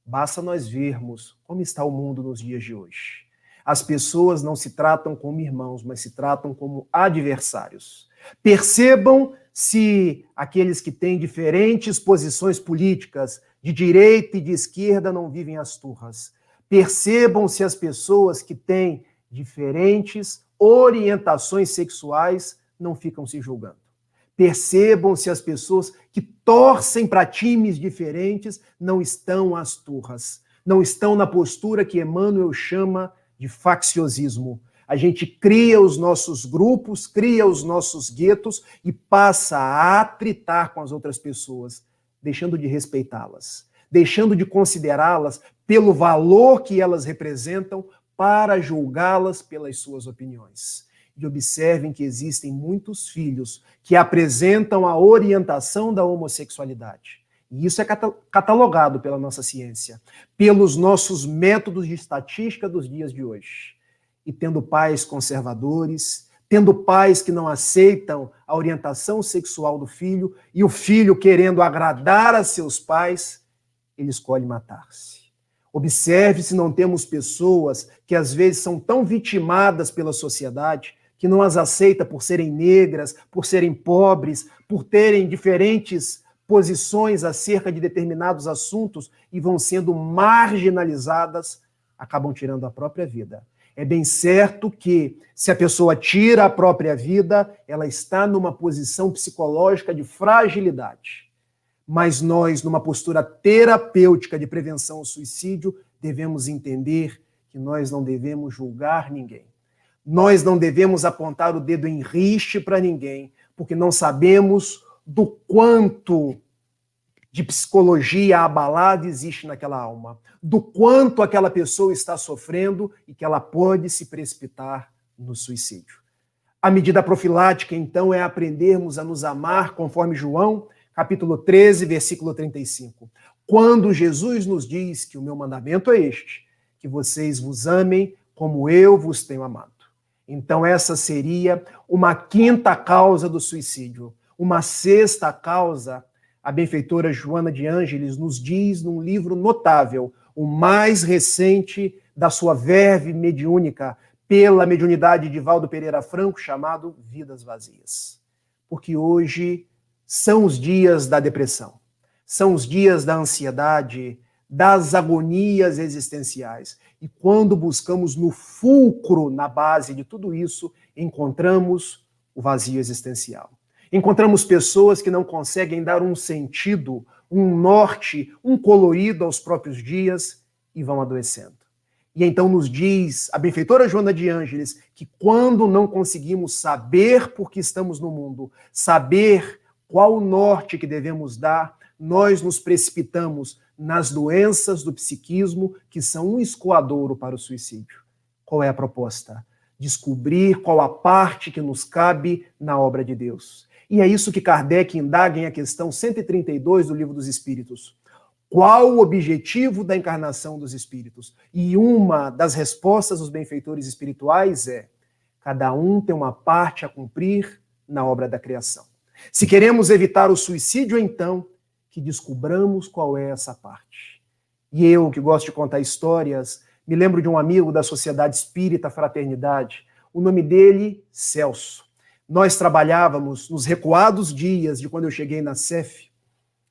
Basta nós vermos como está o mundo nos dias de hoje. As pessoas não se tratam como irmãos, mas se tratam como adversários. Percebam se aqueles que têm diferentes posições políticas, de direita e de esquerda, não vivem as turras. Percebam se as pessoas que têm diferentes orientações sexuais não ficam se julgando. Percebam se as pessoas que torcem para times diferentes não estão às turras, não estão na postura que Emmanuel chama de facciosismo. A gente cria os nossos grupos, cria os nossos guetos e passa a atritar com as outras pessoas, deixando de respeitá-las, deixando de considerá-las pelo valor que elas representam para julgá-las pelas suas opiniões. E observem que existem muitos filhos que apresentam a orientação da homossexualidade. E isso é catalogado pela nossa ciência, pelos nossos métodos de estatística dos dias de hoje. E tendo pais conservadores, tendo pais que não aceitam a orientação sexual do filho, e o filho querendo agradar a seus pais, ele escolhe matar-se. Observe se não temos pessoas que às vezes são tão vitimadas pela sociedade, que não as aceita por serem negras, por serem pobres, por terem diferentes posições acerca de determinados assuntos e vão sendo marginalizadas, acabam tirando a própria vida. É bem certo que, se a pessoa tira a própria vida, ela está numa posição psicológica de fragilidade. Mas nós, numa postura terapêutica de prevenção ao suicídio, devemos entender que nós não devemos julgar ninguém. Nós não devemos apontar o dedo em riste para ninguém, porque não sabemos do quanto de psicologia abalada existe naquela alma, do quanto aquela pessoa está sofrendo e que ela pode se precipitar no suicídio. A medida profilática, então, é aprendermos a nos amar, conforme João, capítulo 13, versículo 35. Quando Jesus nos diz que o meu mandamento é este, que vocês vos amem como eu vos tenho amado. Então, essa seria uma quinta causa do suicídio. Uma sexta causa, a benfeitora Joana de Ângeles nos diz num livro notável, o mais recente da sua verve mediúnica, pela mediunidade de Valdo Pereira Franco, chamado Vidas Vazias. Porque hoje são os dias da depressão, são os dias da ansiedade, das agonias existenciais. E quando buscamos no fulcro, na base de tudo isso, encontramos o vazio existencial. Encontramos pessoas que não conseguem dar um sentido, um norte, um colorido aos próprios dias e vão adoecendo. E então nos diz a benfeitora Joana de Ângeles que quando não conseguimos saber por que estamos no mundo, saber qual o norte que devemos dar, nós nos precipitamos nas doenças do psiquismo que são um escoadouro para o suicídio. Qual é a proposta? Descobrir qual a parte que nos cabe na obra de Deus. E é isso que Kardec indaga em a questão 132 do Livro dos Espíritos. Qual o objetivo da encarnação dos espíritos? E uma das respostas dos benfeitores espirituais é: cada um tem uma parte a cumprir na obra da criação. Se queremos evitar o suicídio, então, que descobramos qual é essa parte. E eu, que gosto de contar histórias, me lembro de um amigo da Sociedade Espírita Fraternidade, o nome dele, Celso. Nós trabalhávamos nos recuados dias de quando eu cheguei na CEF,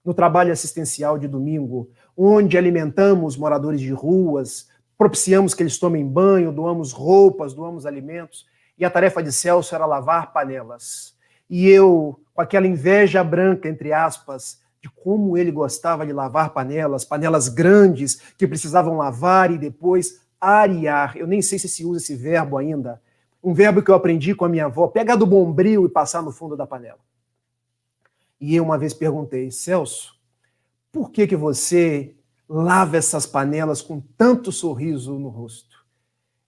no trabalho assistencial de domingo, onde alimentamos moradores de ruas, propiciamos que eles tomem banho, doamos roupas, doamos alimentos, e a tarefa de Celso era lavar panelas. E eu, com aquela inveja branca, entre aspas, de como ele gostava de lavar panelas, panelas grandes que precisavam lavar e depois arear. Eu nem sei se se usa esse verbo ainda. Um verbo que eu aprendi com a minha avó, pegar do bombril e passar no fundo da panela. E eu uma vez perguntei: Celso, por que você lava essas panelas com tanto sorriso no rosto?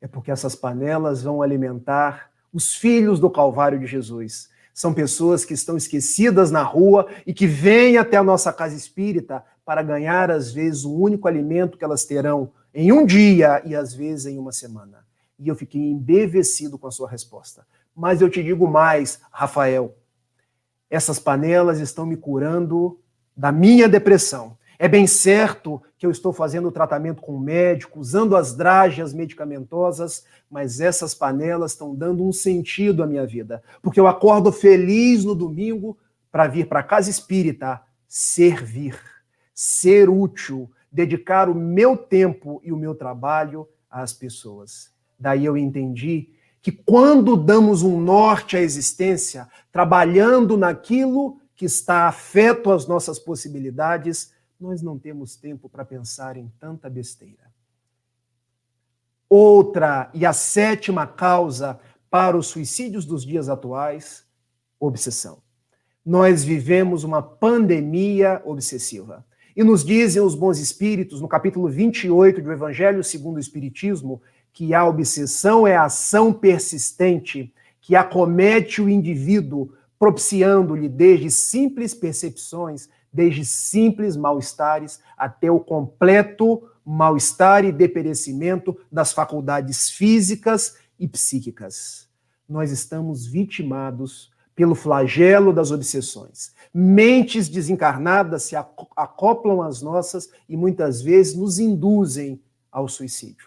É porque essas panelas vão alimentar os filhos do Calvário de Jesus. São pessoas que estão esquecidas na rua e que vêm até a nossa casa espírita para ganhar, às vezes, o único alimento que elas terão em um dia e, às vezes, em uma semana. E eu fiquei embevecido com a sua resposta. Mas eu te digo mais, Rafael, essas panelas estão me curando da minha depressão. É bem certo que eu estou fazendo o tratamento com o médico, usando as drágeas medicamentosas, mas essas panelas estão dando um sentido à minha vida. Porque eu acordo feliz no domingo para vir para a casa espírita servir, ser útil, dedicar o meu tempo e o meu trabalho às pessoas. Daí eu entendi que quando damos um norte à existência, trabalhando naquilo que está afeto às nossas possibilidades, nós não temos tempo para pensar em tanta besteira. Outra e a sétima causa para os suicídios dos dias atuais, obsessão. Nós vivemos uma pandemia obsessiva. E nos dizem os bons espíritos, no capítulo 28 do Evangelho segundo o Espiritismo, que a obsessão é a ação persistente que acomete o indivíduo, propiciando-lhe desde simples percepções, desde simples mal-estares, até o completo mal-estar e deperecimento das faculdades físicas e psíquicas. Nós estamos vitimados pelo flagelo das obsessões. Mentes desencarnadas se acoplam às nossas e muitas vezes nos induzem ao suicídio.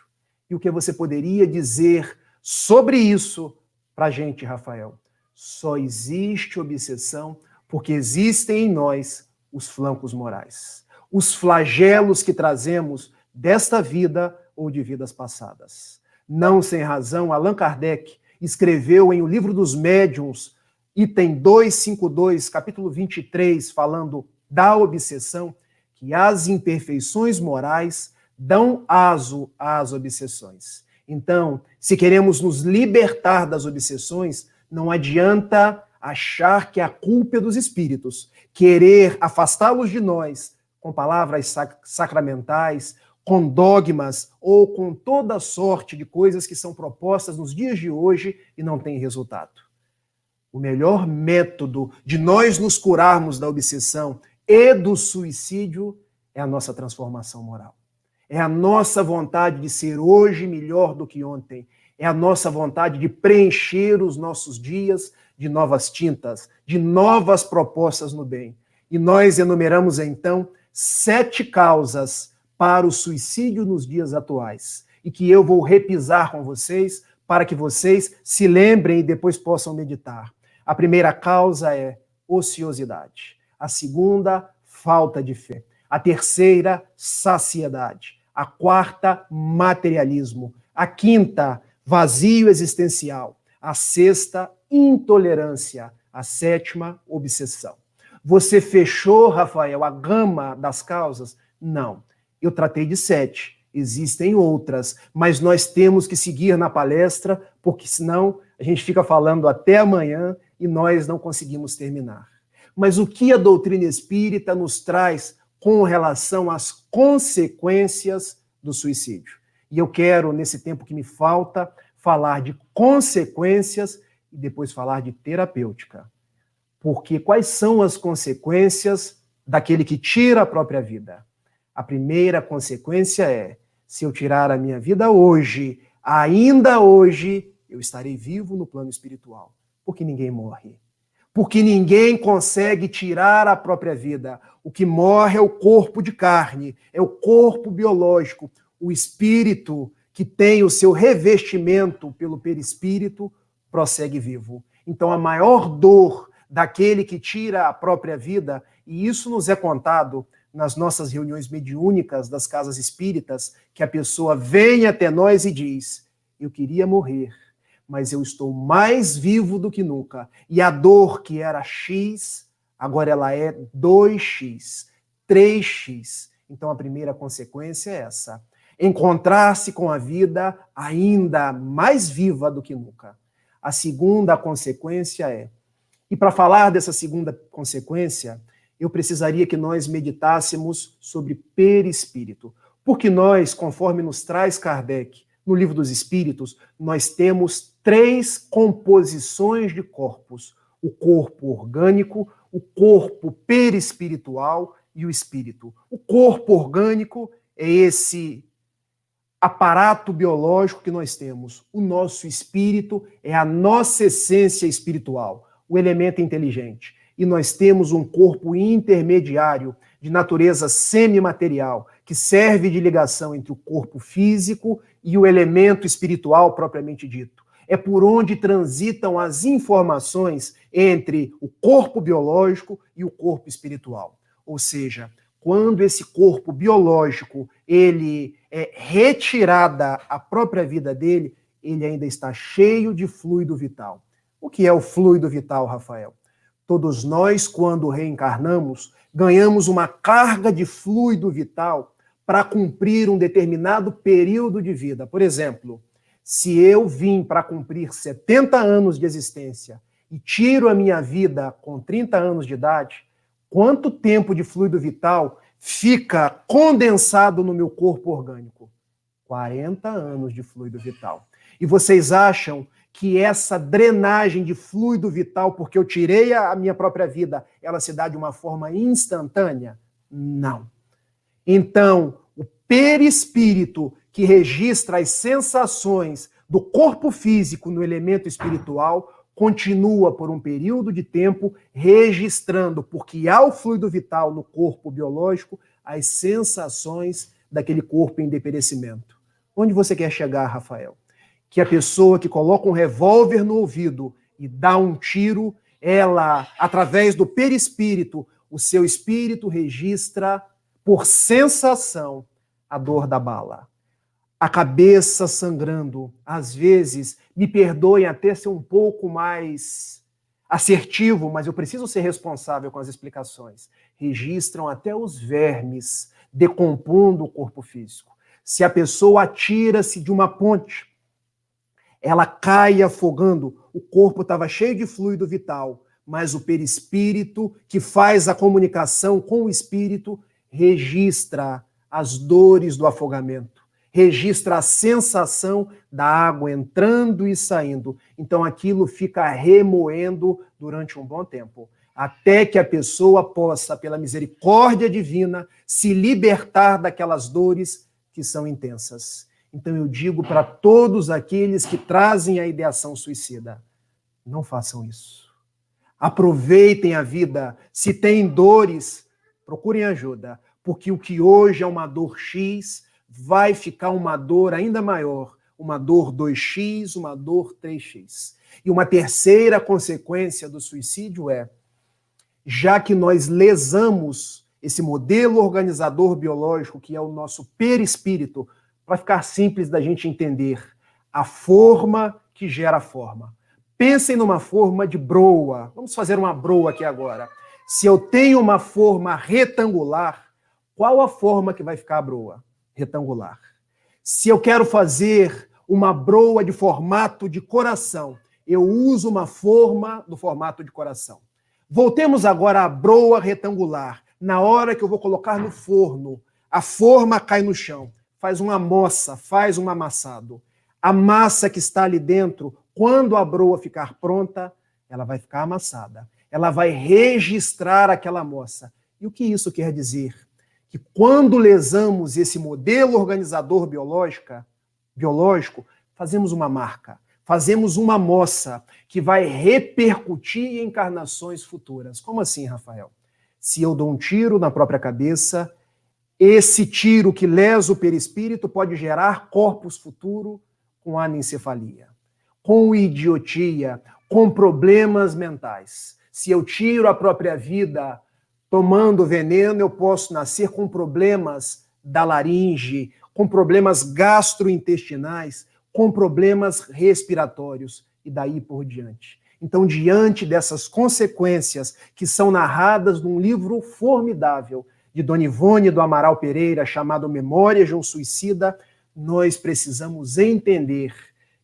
E o que você poderia dizer sobre isso para a gente, Rafael? Só existe obsessão porque existem em nós os flancos morais, os flagelos que trazemos desta vida ou de vidas passadas. Não sem razão, Allan Kardec escreveu em O Livro dos Médiuns, item 252, capítulo 23, falando da obsessão, que as imperfeições morais dão aso às obsessões. Então, se queremos nos libertar das obsessões, não adianta achar que a culpa é dos espíritos, querer afastá-los de nós com palavras sacramentais, com dogmas ou com toda sorte de coisas que são propostas nos dias de hoje e não têm resultado. O melhor método de nós nos curarmos da obsessão e do suicídio é a nossa transformação moral. É a nossa vontade de ser hoje melhor do que ontem. É a nossa vontade de preencher os nossos dias de novas tintas, de novas propostas no bem. E nós enumeramos, então, 7 causas para o suicídio nos dias atuais. E que eu vou repisar com vocês para que vocês se lembrem e depois possam meditar. A primeira causa é ociosidade. A segunda, falta de fé. A terceira, saciedade. A quarta, materialismo. A quinta, vazio existencial. A sexta, intolerância. A sétima, obsessão. Você fechou, Rafael, a gama das causas? Não. Eu tratei de 7. Existem outras, mas nós temos que seguir na palestra, porque senão a gente fica falando até amanhã e nós não conseguimos terminar. Mas o que a doutrina espírita nos traz com relação às consequências do suicídio? E eu quero, nesse tempo que me falta, falar de consequências e depois falar de terapêutica. Porque quais são as consequências daquele que tira a própria vida? A primeira consequência é: se eu tirar a minha vida hoje, ainda hoje, eu estarei vivo no plano espiritual. Porque ninguém morre. Porque ninguém consegue tirar a própria vida. O que morre é o corpo de carne, é o corpo biológico. O espírito, que tem o seu revestimento pelo perispírito, prossegue vivo. Então, a maior dor daquele que tira a própria vida, e isso nos é contado nas nossas reuniões mediúnicas das casas espíritas, que a pessoa vem até nós e diz: eu queria morrer, mas eu estou mais vivo do que nunca. E a dor que era X, agora ela é 2X, 3X. Então a primeira consequência é essa: encontrar-se com a vida ainda mais viva do que nunca. A segunda consequência é, e para falar dessa segunda consequência, eu precisaria que nós meditássemos sobre perispírito. Porque nós, conforme nos traz Kardec, no Livro dos Espíritos, nós temos 3 composições de corpos: o corpo orgânico, o corpo perispiritual e o espírito. O corpo orgânico é esse aparato biológico que nós temos. O nosso espírito é a nossa essência espiritual, o elemento inteligente. E nós temos um corpo intermediário de natureza semimaterial, que serve de ligação entre o corpo físico e o elemento espiritual propriamente dito. É por onde transitam as informações entre o corpo biológico e o corpo espiritual. Ou seja, quando esse corpo biológico ele é retirada a própria vida dele, ele ainda está cheio de fluido vital. O que é o fluido vital, Rafael? Todos nós, quando reencarnamos, ganhamos uma carga de fluido vital para cumprir um determinado período de vida. Por exemplo, se eu vim para cumprir 70 anos de existência e tiro a minha vida com 30 anos de idade, quanto tempo de fluido vital fica condensado no meu corpo orgânico? 40 anos de fluido vital. E vocês acham que essa drenagem de fluido vital, porque eu tirei a minha própria vida, ela se dá de uma forma instantânea? Não. Então, o perispírito que registra as sensações do corpo físico no elemento espiritual continua por um período de tempo registrando, porque há o fluido vital no corpo biológico, as sensações daquele corpo em deperecimento. Onde você quer chegar, Rafael? Que a pessoa que coloca um revólver no ouvido e dá um tiro, ela, através do perispírito, o seu espírito registra por sensação a dor da bala. A cabeça sangrando, às vezes, me perdoem até ser um pouco mais assertivo, mas eu preciso ser responsável com as explicações. Registram até os vermes decompondo o corpo físico. Se a pessoa atira-se de uma ponte, ela cai afogando, o corpo estava cheio de fluido vital, mas o perispírito, que faz a comunicação com o espírito, registra as dores do afogamento, registra a sensação da água entrando e saindo. Então aquilo fica remoendo durante um bom tempo, até que a pessoa possa, pela misericórdia divina, se libertar daquelas dores que são intensas. Então eu digo para todos aqueles que trazem a ideação suicida, não façam isso. Aproveitem a vida. Se têm dores, procurem ajuda, porque o que hoje é uma dor X vai ficar uma dor ainda maior, uma dor 2x, uma dor 3x. E uma terceira consequência do suicídio é, já que nós lesamos esse modelo organizador biológico, que é o nosso perispírito, para ficar simples da gente entender, a forma que gera a forma. Pensem numa forma de broa. Vamos fazer uma broa aqui agora. Se eu tenho uma forma retangular, qual a forma que vai ficar a broa? Retangular. Se eu quero fazer uma broa de formato de coração, eu uso uma forma do formato de coração. Voltemos agora à broa retangular. Na hora que eu vou colocar no forno, a forma cai no chão. Faz uma moça, faz um amassado. A massa que está ali dentro, quando a broa ficar pronta, ela vai ficar amassada. Ela vai registrar aquela moça. E o que isso quer dizer? Que quando lesamos esse modelo organizador biológico, fazemos uma marca, fazemos uma moça que vai repercutir em encarnações futuras. Como assim, Rafael? Se eu dou um tiro na própria cabeça, esse tiro que lesa o perispírito pode gerar corpos futuros com anencefalia, com idiotia, com problemas mentais. Se eu tiro a própria vida tomando veneno, eu posso nascer com problemas da laringe, com problemas gastrointestinais, com problemas respiratórios e daí por diante. Então, diante dessas consequências que são narradas num livro formidável de Dona Ivone do Amaral Pereira, chamado Memórias de um Suicida, nós precisamos entender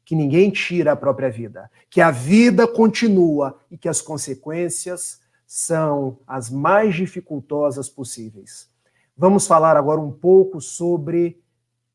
que ninguém tira a própria vida, que a vida continua e que as consequências são as mais dificultosas possíveis. Vamos falar agora um pouco sobre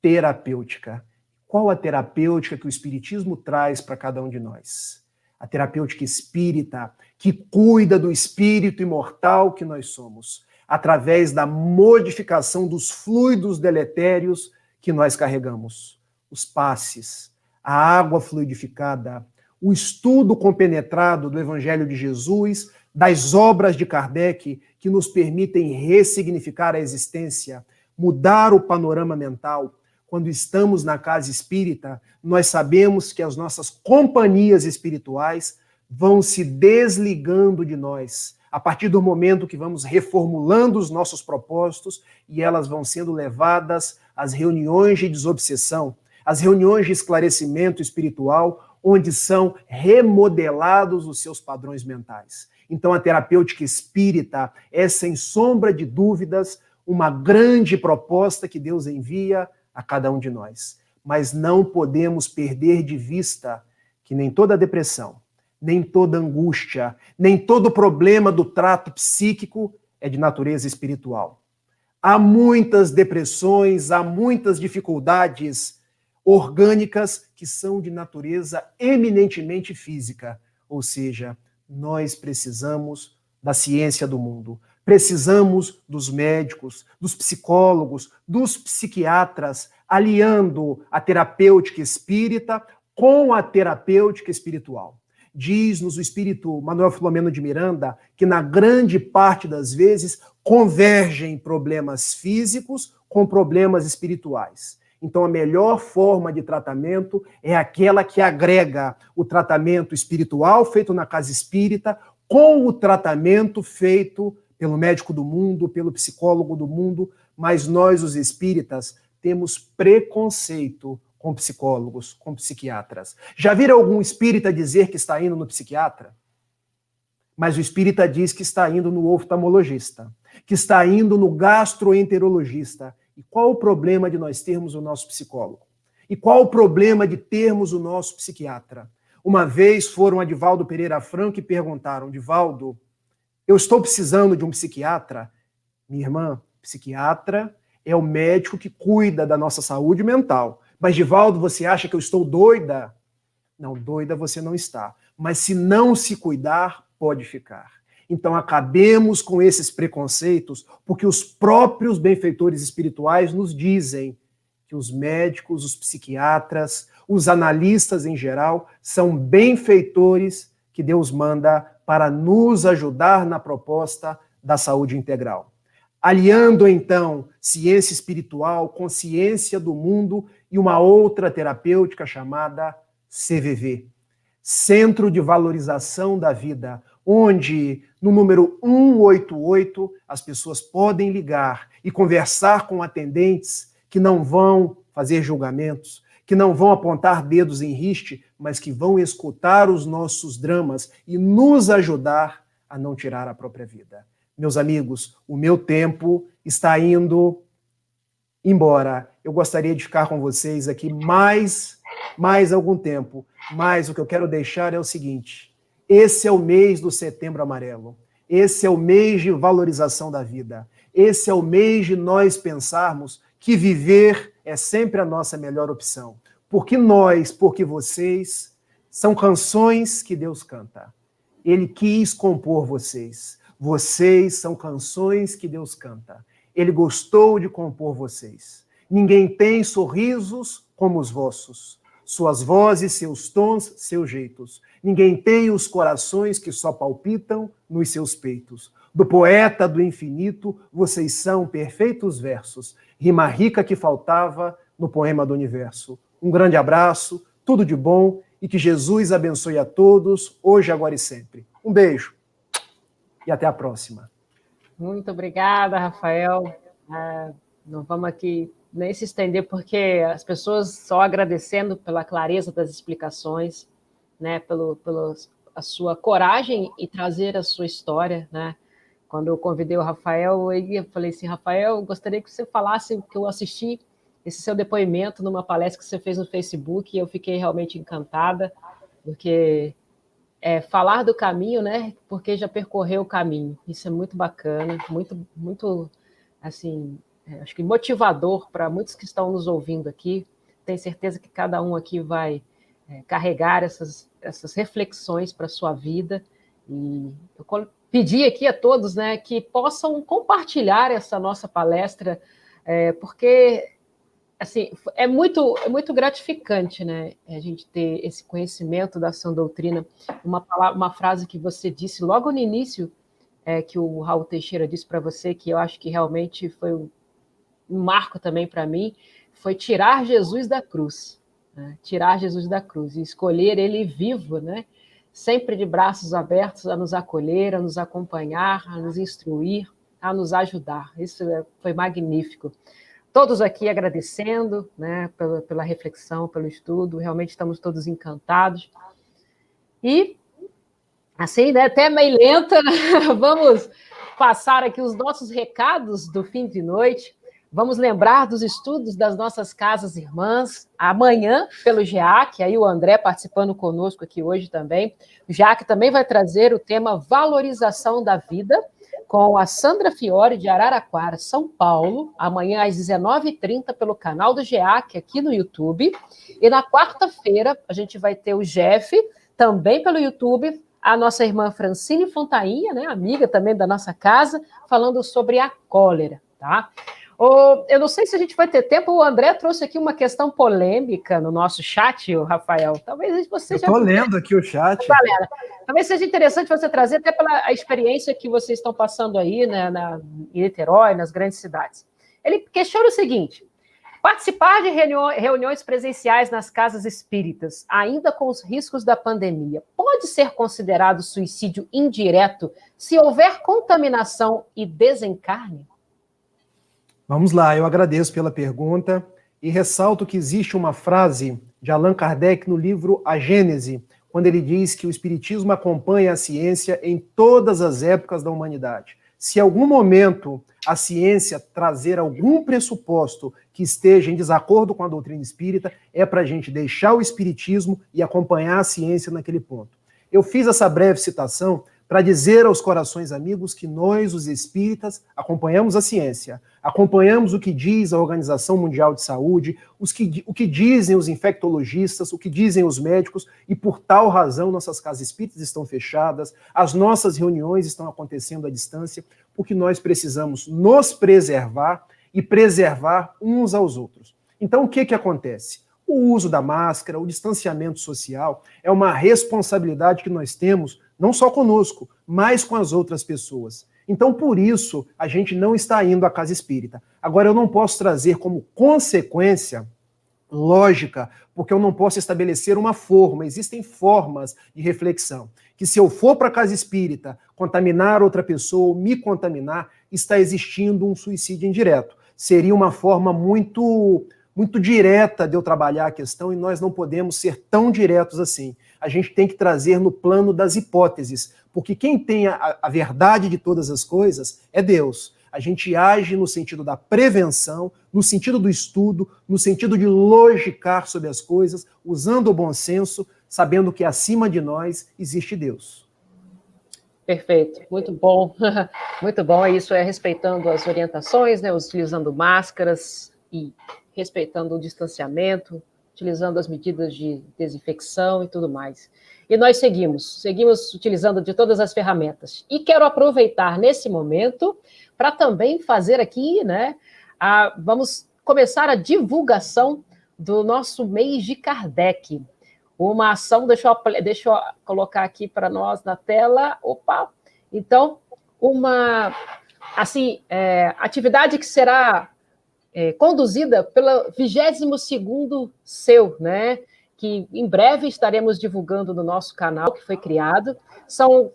terapêutica. Qual a terapêutica que o Espiritismo traz para cada um de nós? A terapêutica espírita, que cuida do espírito imortal que nós somos, através da modificação dos fluidos deletérios que nós carregamos. Os passes, a água fluidificada, o estudo compenetrado do Evangelho de Jesus, das obras de Kardec, que nos permitem ressignificar a existência, mudar o panorama mental. Quando estamos na casa espírita, nós sabemos que as nossas companhias espirituais vão se desligando de nós, a partir do momento que vamos reformulando os nossos propósitos e elas vão sendo levadas às reuniões de desobsessão, as reuniões de esclarecimento espiritual, onde são remodelados os seus padrões mentais. Então, a terapêutica espírita é, sem sombra de dúvidas, uma grande proposta que Deus envia a cada um de nós. Mas não podemos perder de vista que nem toda depressão, nem toda angústia, nem todo problema do trato psíquico é de natureza espiritual. Há muitas depressões, há muitas dificuldades orgânicas que são de natureza eminentemente física. Ou seja, nós precisamos da ciência do mundo. Precisamos dos médicos, dos psicólogos, dos psiquiatras, aliando a terapêutica espírita com a terapêutica espiritual. Diz-nos o espírito Manuel Filomeno de Miranda que, na grande parte das vezes, convergem problemas físicos com problemas espirituais. Então, a melhor forma de tratamento é aquela que agrega o tratamento espiritual feito na casa espírita com o tratamento feito pelo médico do mundo, pelo psicólogo do mundo, mas nós, os espíritas, temos preconceito com psicólogos, com psiquiatras. Já viram algum espírita dizer que está indo no psiquiatra? Mas o espírita diz que está indo no oftalmologista, que está indo no gastroenterologista. E qual o problema de nós termos o nosso psicólogo? E qual o problema de termos o nosso psiquiatra? Uma vez foram a Divaldo Pereira Franco e perguntaram: Divaldo, eu estou precisando de um psiquiatra? Minha irmã, psiquiatra é o médico que cuida da nossa saúde mental. Mas, Divaldo, você acha que eu estou doida? Não, doida você não está. Mas se não se cuidar, pode ficar. Então, acabemos com esses preconceitos, porque os próprios benfeitores espirituais nos dizem que os médicos, os psiquiatras, os analistas em geral, são benfeitores que Deus manda para nos ajudar na proposta da saúde integral. Aliando, então, ciência espiritual com ciência do mundo e uma outra terapêutica chamada CVV, Centro de Valorização da Vida, onde, no número 188, as pessoas podem ligar e conversar com atendentes que não vão fazer julgamentos, que não vão apontar dedos em riste, mas que vão escutar os nossos dramas e nos ajudar a não tirar a própria vida. Meus amigos, o meu tempo está indo embora. Eu gostaria de ficar com vocês aqui mais algum tempo, mas o que eu quero deixar é o seguinte: esse é o mês do Setembro Amarelo, esse é o mês de valorização da vida, esse é o mês de nós pensarmos que viver é sempre a nossa melhor opção, porque vocês, são canções que Deus canta. Ele quis compor vocês. Vocês são canções que Deus canta. Ele gostou de compor vocês. Ninguém tem sorrisos como os vossos. Suas vozes, seus tons, seus jeitos. Ninguém tem os corações que só palpitam nos seus peitos. Do poeta do infinito, vocês são perfeitos versos. Rima rica que faltava no poema do universo. Um grande abraço, tudo de bom e que Jesus abençoe a todos, hoje, agora e sempre. Um beijo. E até a próxima. Muito obrigada, Rafael. Não vamos aqui nem se estender, porque as pessoas só agradecendo pela clareza das explicações, né, pela a sua coragem e trazer a sua história, né? Quando eu convidei o Rafael, eu falei assim: Rafael, eu gostaria que você falasse, que eu assisti esse seu depoimento numa palestra que você fez no Facebook, e eu fiquei realmente encantada, porque falar do caminho, né? Porque já percorreu o caminho. Isso é muito bacana, muito assim, acho que motivador para muitos que estão nos ouvindo aqui. Tenho certeza que cada um aqui vai carregar essas reflexões para a sua vida. E eu pedi aqui a todos, né, que possam compartilhar essa nossa palestra, porque assim, é muito gratificante, né, a gente ter esse conhecimento da sã doutrina. Uma frase que você disse logo no início, que o Raul Teixeira disse para você, que eu acho que realmente foi um marco também para mim, foi tirar Jesus da cruz, né? Tirar Jesus da cruz e escolher ele vivo, né? Sempre de braços abertos a nos acolher, a nos acompanhar, a nos instruir, a nos ajudar. Isso foi magnífico. todos aqui agradecendo, né, pela reflexão, pelo estudo, realmente estamos todos encantados. E, assim, né, até meio lenta, vamos passar aqui os nossos recados do fim de noite. Vamos lembrar dos estudos das nossas casas irmãs, amanhã pelo GEAC, aí o André participando conosco aqui hoje também. O GEAC também vai trazer o tema Valorização da Vida, com a Sandra Fiore, de Araraquara, São Paulo, amanhã às 19h30 pelo canal do GEAC aqui no YouTube. E na quarta-feira a gente vai ter o Jeff, também pelo YouTube, a nossa irmã Francine Fontainha, né, amiga também da nossa casa, falando sobre a cólera, tá? Eu não sei se a gente vai ter tempo, o André trouxe aqui uma questão polêmica no nosso chat, o Rafael. Talvez você já... Estou lendo aqui o chat. Galera, talvez seja interessante você trazer, até pela experiência que vocês estão passando aí, né, em Niterói, nas grandes cidades. Ele questiona o seguinte: participar de reuniões presenciais nas casas espíritas, ainda com os riscos da pandemia, pode ser considerado suicídio indireto se houver contaminação e desencarne? Vamos lá, eu agradeço pela pergunta e ressalto que existe uma frase de Allan Kardec no livro A Gênese, quando ele diz que o Espiritismo acompanha a ciência em todas as épocas da humanidade. Se em algum momento a ciência trazer algum pressuposto que esteja em desacordo com a doutrina espírita, é para a gente deixar o Espiritismo e acompanhar a ciência naquele ponto. Eu fiz essa breve citação para dizer aos corações amigos que nós, os espíritas, acompanhamos a ciência, acompanhamos o que diz a Organização Mundial de Saúde, o que dizem os infectologistas, o que dizem os médicos, e por tal razão nossas casas espíritas estão fechadas, as nossas reuniões estão acontecendo à distância, porque nós precisamos nos preservar e preservar uns aos outros. Então, o que acontece? O uso da máscara, o distanciamento social, é uma responsabilidade que nós temos, não só conosco, mas com as outras pessoas. Então, por isso, a gente não está indo à casa espírita. Agora, eu não posso trazer como consequência lógica, porque eu não posso estabelecer uma forma. Existem formas de reflexão. Que se eu for para a casa espírita, contaminar outra pessoa, me contaminar, está existindo um suicídio indireto. Seria uma forma muito direta de eu trabalhar a questão, e nós não podemos ser tão diretos assim. A gente tem que trazer no plano das hipóteses, porque quem tem a verdade de todas as coisas é Deus. A gente age no sentido da prevenção, no sentido do estudo, no sentido de logicar sobre as coisas, usando o bom senso, sabendo que acima de nós existe Deus. Perfeito, muito bom. Muito bom, isso é respeitando as orientações, né, utilizando máscaras e respeitando o distanciamento, utilizando as medidas de desinfecção e tudo mais. E nós seguimos utilizando de todas as ferramentas. E quero aproveitar nesse momento para também fazer aqui, né, vamos começar a divulgação do nosso mês de Kardec. Uma ação, deixa eu colocar aqui para nós na tela. Opa! Então, uma atividade que será conduzida pelo 22º seu, né? Que em breve estaremos divulgando no nosso canal, que foi criado. São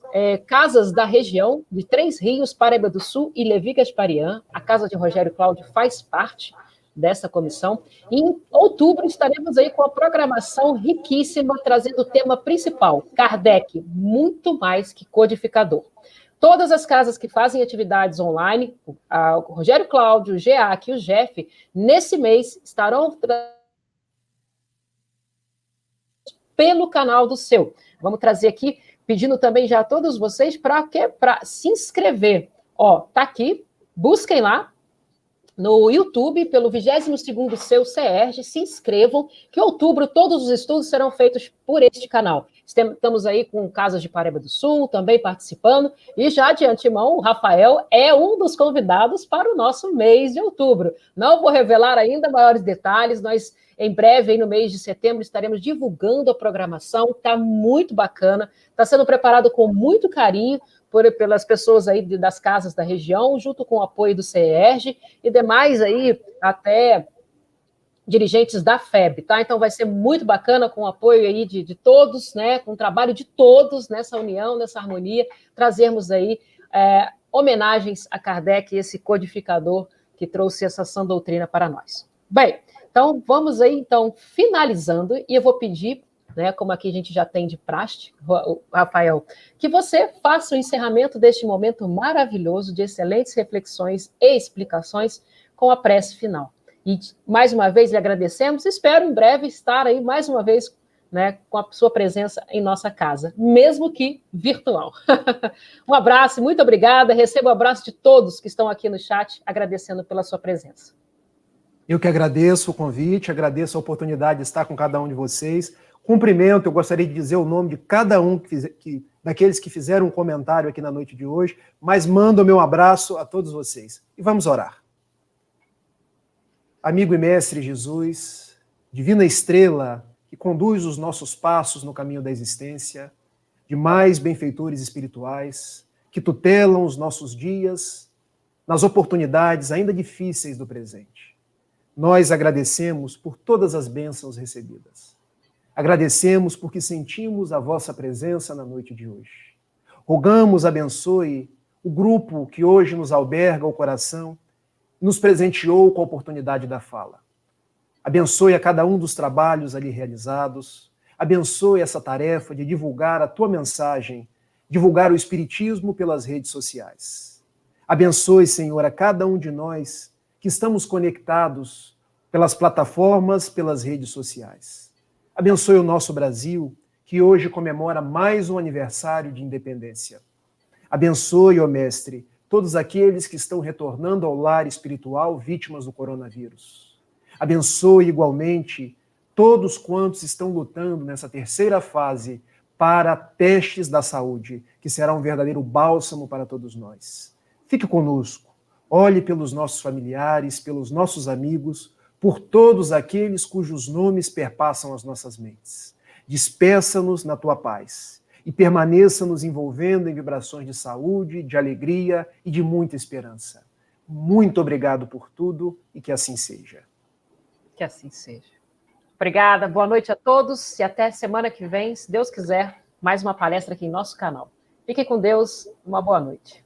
casas da região de Três Rios, Paraíba do Sul e Levi Gasparian. A casa de Rogério Cláudio faz parte dessa comissão. Em outubro estaremos aí com a programação riquíssima, trazendo o tema principal, Kardec, muito mais que codificador. Todas as casas que fazem atividades online, o Rogério Cláudio, o GEAC e o Jeff, nesse mês estarão pelo canal do seu. Vamos trazer aqui, pedindo também já a todos vocês para se inscrever. Ó, tá aqui, busquem lá no YouTube, pelo 22º seu CERJ, se inscrevam, que em outubro todos os estudos serão feitos por este canal. Estamos aí com casas de Paraíba do Sul, também participando, e já de antemão, o Rafael é um dos convidados para o nosso mês de outubro. Não vou revelar ainda maiores detalhes, nós, em breve, aí no mês de setembro, estaremos divulgando a programação, está muito bacana, está sendo preparado com muito carinho, pelas pessoas aí das casas da região, junto com o apoio do CERJ e demais aí, até dirigentes da FEB, tá? Então vai ser muito bacana com o apoio aí de todos, né? Com o trabalho de todos nessa união, nessa harmonia, trazermos aí homenagens a Kardec, esse codificador que trouxe essa sã doutrina para nós. Bem, então vamos aí, então, finalizando, e eu vou pedir, né, como aqui a gente já tem de praxe, Rafael, que você faça o encerramento deste momento maravilhoso de excelentes reflexões e explicações com a prece final. E, mais uma vez, lhe agradecemos, espero em breve estar aí, mais uma vez, né, com a sua presença em nossa casa, mesmo que virtual. Um abraço, muito obrigada, recebo o abraço de todos que estão aqui no chat, agradecendo pela sua presença. Eu que agradeço o convite, agradeço a oportunidade de estar com cada um de vocês. Cumprimento, eu gostaria de dizer o nome de cada um daqueles que fizeram um comentário aqui na noite de hoje, mas mando o meu abraço a todos vocês. E vamos orar. Amigo e mestre Jesus, divina estrela que conduz os nossos passos no caminho da existência, demais benfeitores espirituais que tutelam os nossos dias nas oportunidades ainda difíceis do presente. Nós agradecemos por todas as bênçãos recebidas. Agradecemos porque sentimos a vossa presença na noite de hoje. Rogamos, abençoe o grupo que hoje nos alberga o coração, nos presenteou com a oportunidade da fala. Abençoe a cada um dos trabalhos ali realizados. Abençoe essa tarefa de divulgar a tua mensagem, divulgar o Espiritismo pelas redes sociais. Abençoe, Senhor, a cada um de nós que estamos conectados pelas plataformas, pelas redes sociais. Abençoe o nosso Brasil, que hoje comemora mais um aniversário de independência. Abençoe, ó Mestre, todos aqueles que estão retornando ao lar espiritual vítimas do coronavírus. Abençoe igualmente todos quantos estão lutando nessa terceira fase para testes da saúde, que será um verdadeiro bálsamo para todos nós. Fique conosco, olhe pelos nossos familiares, pelos nossos amigos, por todos aqueles cujos nomes perpassam as nossas mentes. Despeça-nos na tua paz e permaneça nos envolvendo em vibrações de saúde, de alegria e de muita esperança. Muito obrigado por tudo e que assim seja. Que assim seja. Obrigada, boa noite a todos e até semana que vem, se Deus quiser, mais uma palestra aqui em nosso canal. Fiquem com Deus, uma boa noite.